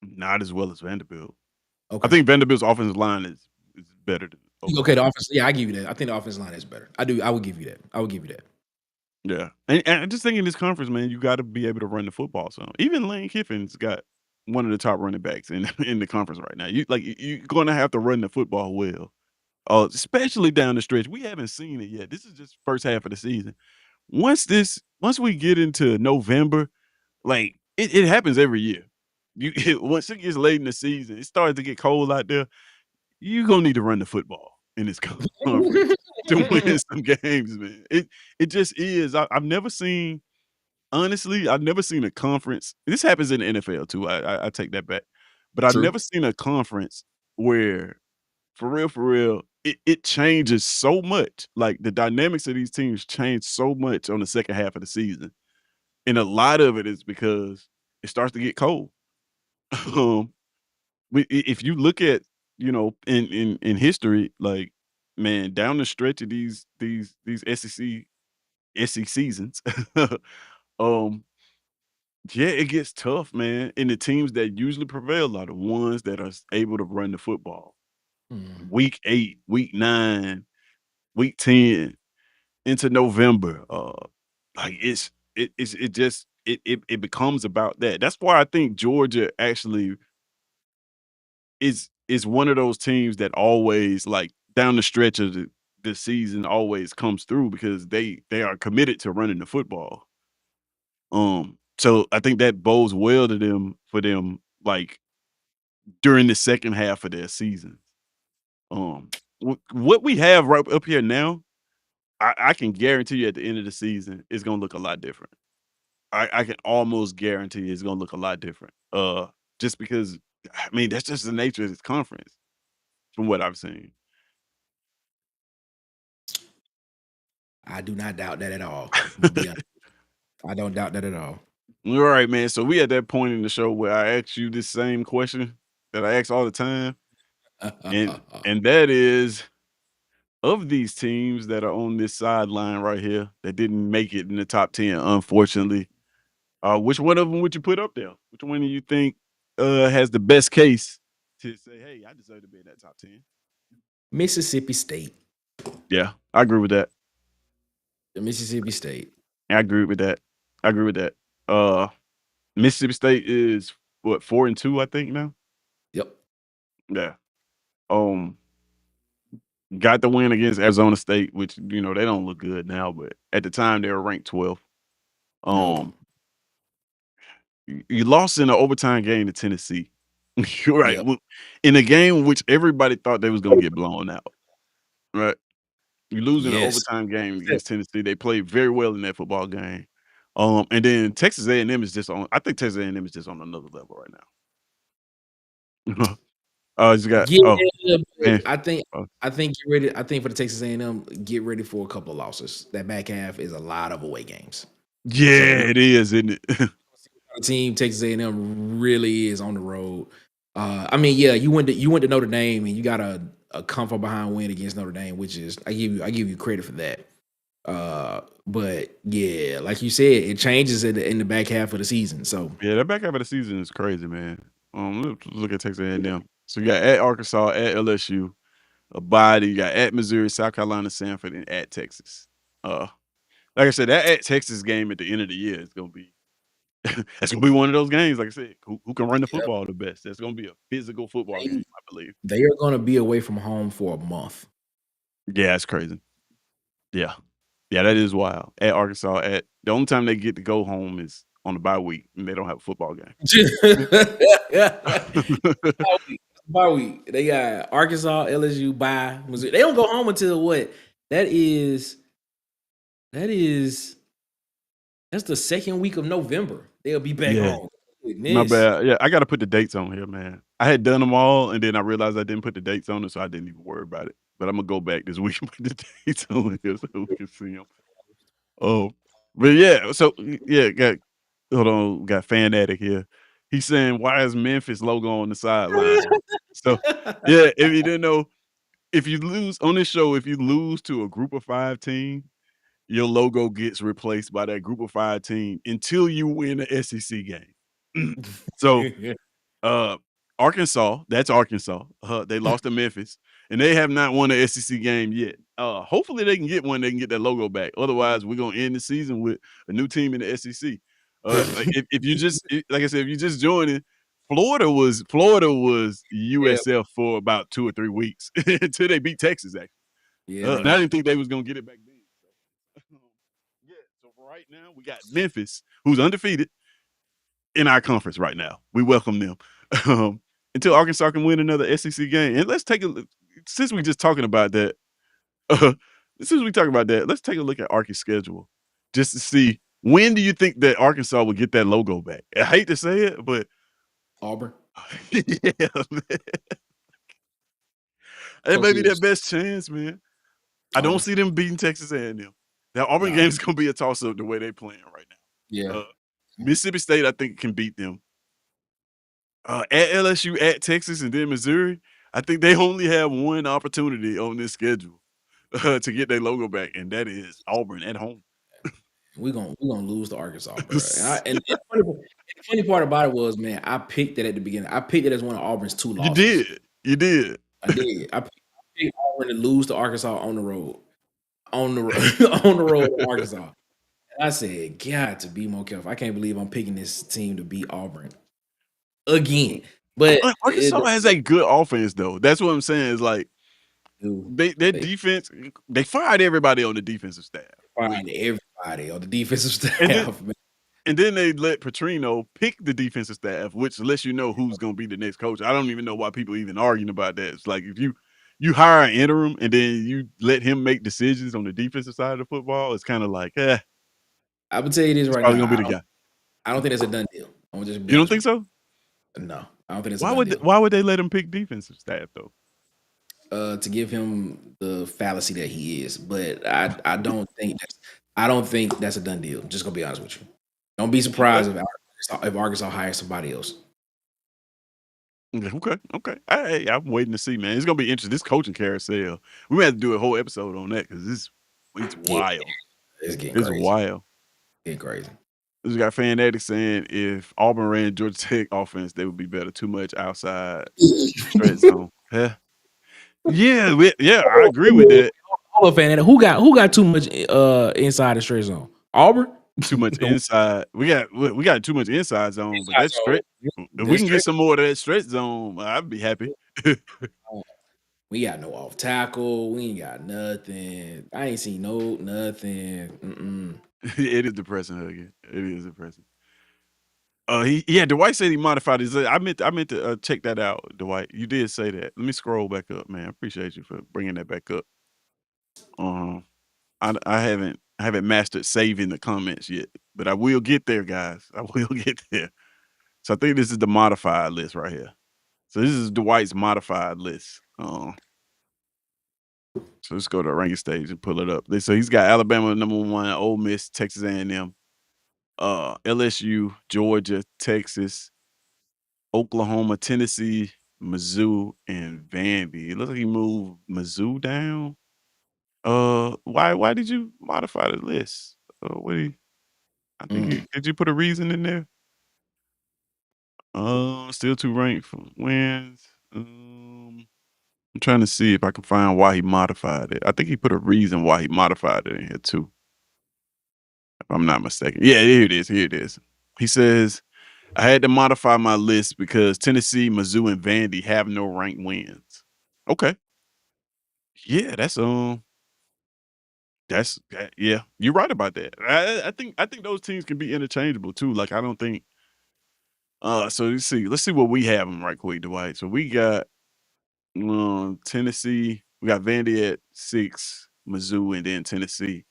Not as well as Vanderbilt. I Okay. think Vanderbilt's offensive line is better than Okay, the Oklahoma. offense. Yeah, I give you that. I think the offensive line is better. I do. I would give you that. I would give you that. Yeah, and I just think in this conference, man, you gotta be able to run the football some. Even Lane Kiffin's got one of the top running backs in in the conference right now. You're gonna have to run the football well, especially down the stretch. We haven't seen it yet. This is just first half of the season. Once we get into November, like, it happens every year. Once it gets late in the season, it starts to get cold out there, you gonna need to run the football in this conference to win some games, man. It just is. I've never seen honestly, I've never seen a conference this happens in the NFL too, I take that back. But I've True. never seen a conference where, for real, it changes so much. Like, the dynamics of these teams change so much on the second half of the season. And a lot of it is because it starts to get cold. Um, if you look at, in history, like, man, down the stretch of these SEC seasons, um, yeah, it gets tough, man. And the teams that usually prevail are the ones that are able to run the football. Hmm. Week 8, week 9, week 10 into November. Like, it just it becomes about that. That's why I think Georgia actually is one of those teams that always, like, down the stretch of the season always comes through because they are committed to running the football. So I think that bodes well to them for them, like, during the second half of their season. What we have right up here now, I can guarantee you at the end of the season, it's gonna look a lot different. I can almost guarantee it's gonna look a lot different. Just because, I mean, that's just the nature of this conference from what I've seen. I do not doubt that at all. I'm gonna be honest. I don't doubt that at all. All right, man. So we at that point in the show where I ask you this same question that I ask all the time, and that is, of these teams that are on this sideline right here that didn't make it in the top 10, unfortunately, which one of them would you put up there? Which one do you think has the best case to say, hey, I deserve to be in that top 10? Mississippi State. Yeah, I agree with that. The Mississippi State. I agree with that. I agree with that. Uh, Mississippi State is what, 4-2, I think now. Yep. Yeah. Um, got the win against Arizona State, which, they don't look good now, but at the time they were ranked 12th. Yep. Um, you lost in an overtime game to Tennessee. You're right. Yep. In a game in which everybody thought they was gonna get blown out. Right. You lose in an Yes. overtime game against Tennessee. They played very well in that football game. And then Texas A&M is just on. I think Texas A&M is just on another level right now. You got Yeah, but man. Uh, I think get ready. I think for the Texas A&M, get ready for a couple of losses. That back half is a lot of away games. So yeah, we it is, isn't it? team Texas A&M really is on the road. I mean, yeah, you went to Notre Dame and you got a come from behind win against Notre Dame, which is I give you credit for that. But yeah, like you said, it changes in the back half of the season. So Yeah, that back half of the season is crazy, man. Let's look at Texas A&M. So you got at Arkansas, at LSU, a bye. You got at Missouri, South Carolina, Sanford, and at Texas. Uh, like I said, that at Texas game at the end of the year is gonna be that's gonna be one of those games. Like I said, who can run the yeah, football the best? That's gonna be a physical football game, they I believe. they are going to be away from home for a month. Yeah, that's crazy. Yeah, yeah, that is wild. At Arkansas, at the only time they get to go home is on the bye week, and they don't have a football game. Bye week. Bye week. They got Arkansas, LSU, by Missouri. They don't go home until what? That is that is that's the second week of November. They'll be back Yeah, home. My Goodness. bad. Yeah, I gotta put the dates on here, man. I had done them all, and then I realized I didn't put the dates on it, so I didn't even worry about it. But Imma go back this week and put the dates on here so we can see them. Oh, but yeah, so yeah, got hold on, got Fanatic here. He's saying, "Why is Memphis logo on the sideline?" So, yeah, if you didn't know, if you lose on this show, if you lose to a group of 5 team, your logo gets replaced by that group of 5 team until you win a SEC game. So uh, Arkansas, that's Arkansas. They lost to Memphis, and they have not won an SEC game yet. Hopefully, they can get one. They can get that logo back. Otherwise, we're gonna end the season with a new team in the SEC. Like if you just like I said, if you just joining, Florida was Yeah, USF for about 2 or 3 weeks until they beat Texas. Actually, yeah, and bro. I didn't think they was gonna get it back then. So, yeah. So for right now, we got Memphis, who's undefeated in our conference right now. We welcome them um, until Arkansas can win another SEC game. And let's take a look. Since we just talking about that, uh, since we talking about that, let's take a look at Arky's schedule just to see when do you think that Arkansas will get that logo back. I hate to say it, but Auburn. yeah, man. It Coach may be their Peters. best chance, man. I don't Auburn. see them beating Texas A&M. That Auburn Nah. game is gonna be a toss up the way they playing right Yeah. now. Mississippi State, I think, can beat them. At LSU, at Texas, and then Missouri, I think they only have one opportunity on this schedule to get their logo back, and that is Auburn at home. We gonna lose to Arkansas, bro. And the funny part about it was, man, I picked it at the beginning. I picked it as one of Auburn's 2 You losses. did. You did. I did. I picked Auburn to lose to Arkansas on the road. On the road on the road in Arkansas. And I said, "God, to be more careful. I can't believe I'm picking this team to beat Auburn again." But it Arkansas has a good offense, though. That's what I'm saying. Is like do their they defense. They fired everybody on the defensive staff. find everybody on the defensive And then staff, man. and then they let Petrino pick the defensive staff, which lets you know who's going to be the next coach. I don't even know why people even arguing about that. It's like if you hire an interim and then you let him make decisions on the defensive side of the football, it's kind of like, Imma tell you this it's right probably now. gonna be the guy. I don't think that's a done deal. Imma just be You don't honest think with so? you. No, I don't think it's a done deal. Why would they let him pick defensive staff though? To give him the fallacy that he is, but I don't think that's a done deal. Just gonna be honest with you. Don't be Okay. surprised if Arkansas hires somebody else. Okay. I'm waiting to see, man. It's gonna be interesting. This coaching carousel. We may have to do a whole episode on that because it's Yeah, wild. it's getting It's crazy. wild. Getting crazy. We got Fanatic saying if Auburn ran Georgia Tech offense, they would be better. Too much outside stretch zone. Yeah. Yeah, I agree with that. Hold up, fan. Who got too much inside the straight zone? Auburn. Too much inside. We got too much inside zone, but Inside that zone. stretch. If we This can get straight. some more of that stretch zone, I'd be happy. We got no off tackle. We ain't got nothing. I ain't seen no nothing. Mm-mm. It is depressing, Huggy. It is depressing. Yeah, Dwight said he modified his. I meant to check that out, Dwight. You did say that. Let me scroll back up, man. I appreciate you for bringing that back up. Um, I haven't mastered saving the comments yet, but I will get there, guys. I will get there. So I think this is the modified list right here. So this is Dwight's modified list. So let's go to the ranking stage and pull it up. So he's got Alabama #1, Ole Miss, Texas A&M, LSU, Georgia, Texas, Oklahoma, Tennessee, Mizzou, and Vandy. It looks like he moved Mizzou down. Why did you modify the list? What do you, I think Mm. did you put a reason in there? Still 2 ranked for wins. I'm trying to see if I can find why he modified it. I think he put a reason why he modified it in here too, if I'm not mistaken. Yeah, here it is. Here it is. He says, I had to modify my list because Tennessee, Mizzou, and Vandy have no ranked wins. Okay. Yeah, yeah, you're right about that. I think those teams can be interchangeable too. Like I don't think so let's see what we have them right quick, Dwight. So we got Tennessee, we got Vandy at 6, Mizzou, and then Tennessee.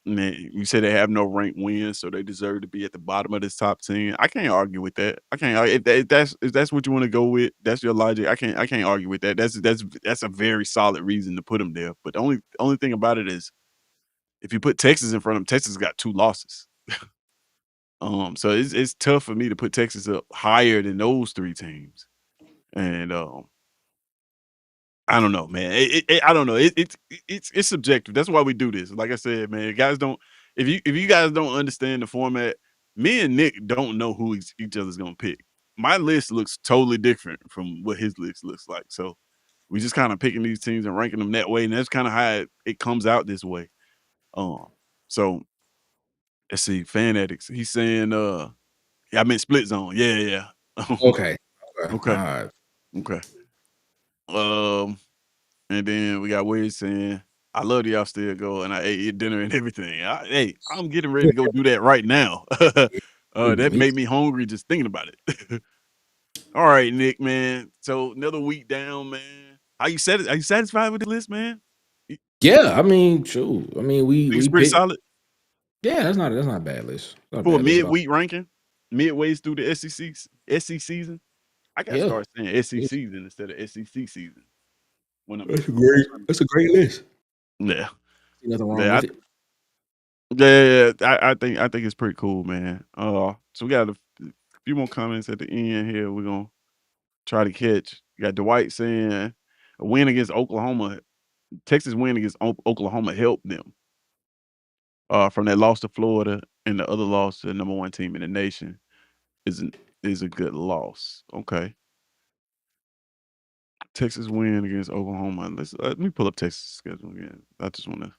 Man, you said they have no ranked wins, so they deserve to be at the bottom of this top 10. I can't argue with that. I can't argue if that's what you wanna go with, that's your logic. I can't argue with that. That's a very solid reason to put them there. But the only thing about it is if you put Texas in front of them, Texas got 2 losses. So it's tough for me to put Texas up higher than those 3 teams. And, I don't know, man. I don't know. It's subjective. That's why we do this. Like I said, man, guys don't if you guys don't understand the format, me and Nick don't know who each other's gonna pick. My list looks totally different from what his list looks like. So we just kind of picking these teams and ranking them that way, and that's kind of how it comes out this way. Um, so let's see, fan addicts. He's saying, yeah, I meant split zone. Yeah, yeah. Yeah. Okay. Okay. Okay, Alright. okay. Um, And then we got Wiz saying, "I love y'all still go, and I ate your dinner and everything." Hey, I'm getting ready to go do that right now. That Me made me hungry just thinking about it. All right, Nick, man. So another week down, man. Are you satisfied with the list, man? You Yeah, I mean, true. I mean, think it's we pretty picked. solid Yeah, that's not a bad list. Not a for a bad list at all. midweek ranking, midways through the SEC season. I gotta Yeah. start saying SEC It's season instead of SEC season when I'm that's a when I'm great trying to. that's a great list. Yeah, See nothing wrong yeah. with it. Yeah, I think it's pretty cool, man. So we got a few more comments at the end here. We're gonna try to catch. You got Dwight saying a win against Oklahoma, Texas win against Oklahoma helped them from that loss to Florida and the other loss to the number one team in the nation isn't is a good loss. Okay, Texas win against Oklahoma. Let me pull up Texas schedule again. I just want to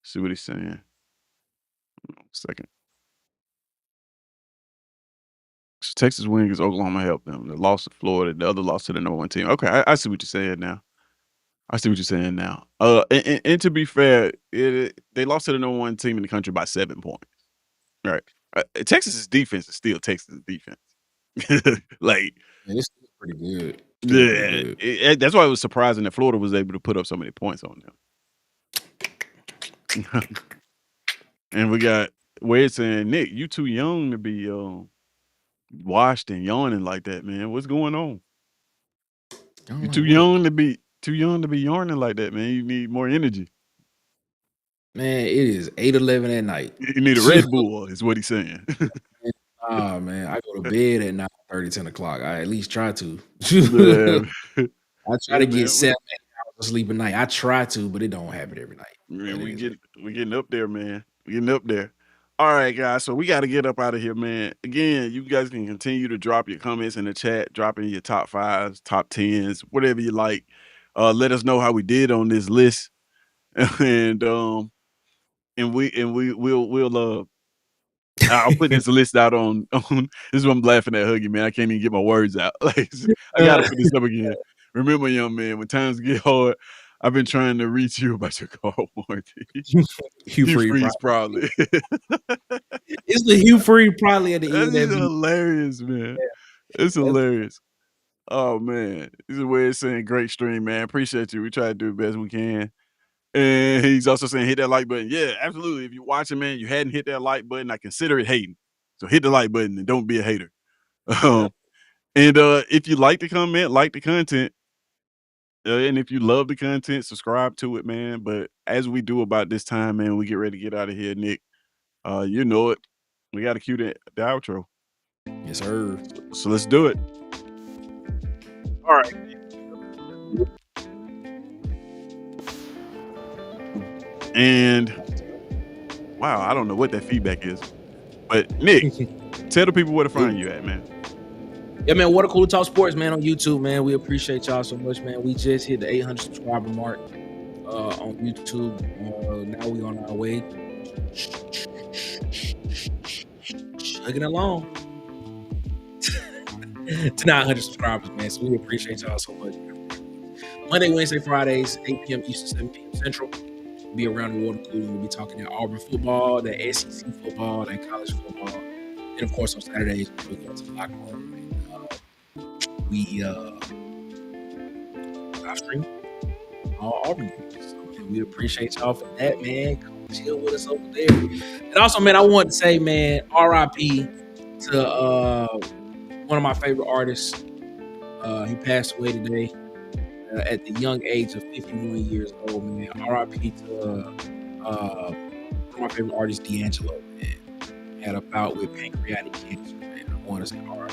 see what he's saying. Second. So Texas win against Oklahoma helped them. The loss to Florida, the other loss to the number one team. Okay, I see what you're saying now. I see what you're saying now. And to be fair, they lost to the number one team in the country by 7 points. Right. Texas's defense is still Texas' defense. Like, Man, it's still pretty good. Still pretty yeah, good. that's why it was surprising that Florida was able to put up so many points on them. And we got Wade saying, Nick, you too young to be washed and yawning like that, man. What's going on? I'm You're like, what? too young to be yarning like that, man. You need more energy. Man, it is 8:11 at night. You need a Red Bull, is what he's saying. Ah, man, I go to bed at 9:30, 10 o'clock. I at least try to. Yeah. I try Yeah, to get man. 7, 8 hours of sleep a night. I try to, but it don't happen every night. Man, But it is what it we getting up there, man. We getting up there. All right, guys. So we got to get up out of here, man. Again, you guys can continue to drop your comments in the chat, drop in your top fives, top tens, whatever you like. Let us know how we did on this list, and we'll I'll put this list out on this is what I'm laughing at Huggy, man. I can't even get my words out. Like I gotta put this up again. Remember, young man, when times get hard, I've been trying to reach you about your car warranty. Hugh You Freeze freeze probably. probably. It's the Hugh Freeze probably at the That's end of that video. hilarious, man. Yeah, It's that's hilarious. Oh man. This is where it's saying great stream, man. Appreciate you. We try to do the best we can. And he's also saying hit that like button. Yeah, absolutely. If you're watching, man, you hadn't hit that like button, I consider it hating. So hit the like button and don't be a hater. yeah. Um, and if you like the comment, like the content, and if you love the content, subscribe to it, man. But as we do about this time, man, we get ready to get out of here, Nick. You know it. We got to cue the outro. Yes, sir. So let's do it. All right. And wow, I don't know what that feedback is. But Nick, tell the people where to find you at, man. Yeah, man. Water Cooler Talk Sports, man, on YouTube, man. We appreciate y'all so much, man. We just hit the 800 subscriber mark on YouTube. Now we on our way. Chugging along to 900 subscribers, man. So we appreciate y'all so much. Monday, Wednesday, Fridays, 8 p.m. Eastern, 7 p.m. Central. We'll be around the water cooler. We'll be talking that Auburn football, that SEC football, that college football. And of course, on Saturdays, we go to the locker room and we live stream all Auburn games. So, man, we appreciate y'all for that, man. chill with us over there. And also, man, I want to say, man, RIP to one of my favorite artists. He passed away today at the young age of 51 years old, man. RIP to one of my favorite artists, D'Angelo, man. Had a bout with pancreatic cancer, man. I want to say RIP.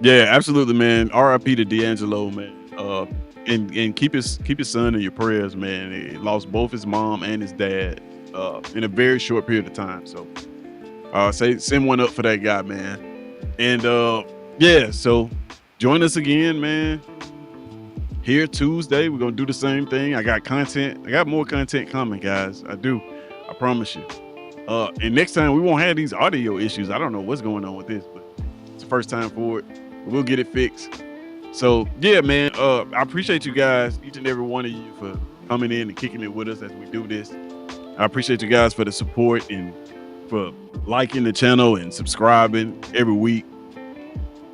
Yeah, absolutely, man. RIP to D'Angelo, man. And keep his son in your prayers, man. He lost both his mom and his dad in a very short period of time. So say send one up for that guy, man. And yeah, so join us again, man. Here Tuesday, we're gonna do the same thing. I got content. I got more content coming, guys. I do. I promise you. And next time we won't have these audio issues. I don't know what's going on with this, but it's the first time for it. We'll get it fixed. So yeah, man. I appreciate you guys, each and every one of you, for coming in and kicking it with us as we do this. I appreciate you guys for the support and for liking the channel and subscribing every week.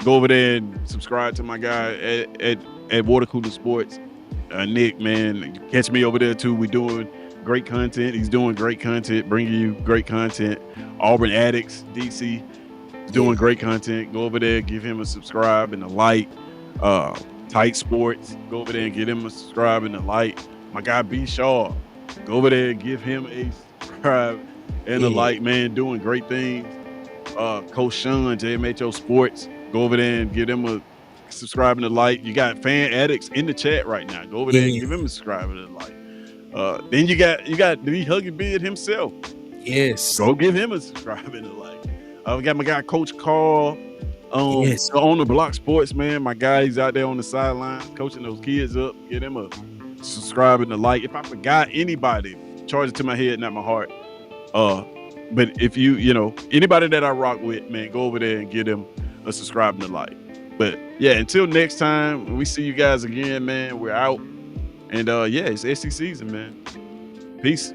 Go over there and subscribe to my guy at Water Cooler Sports, Nick, man. Catch me over there too. We doing great content. He's doing great content, bringing you great content. Auburn Addicts, DC, doing great content. Go over there, give him a subscribe and a like. Tight Sports, go over there and get him a subscribe and a like. My guy B Shaw, go over there and give him a subscribe and a like, man. Doing great things. Coach Sean, JMHO Sports, go over there and give him a subscribe and a like. You got Fan Addicts in the chat right now. Go over there and give him a subscribe and a like. Then you got the Huggy Beard himself. Yes. Go give him a subscribe and a like. We got my guy Coach Carl on the Block Sports, man. My guy, he's out there on the sidelines coaching those kids up. Get him a subscribe and a like. If I forgot anybody, charge it to my head, not my heart. But if you know anybody that I rock with, man, go over there and give them a subscribe and a like. But yeah, until next time, when we see you guys again, man, we're out. And yeah, it's SECZN, man. Peace.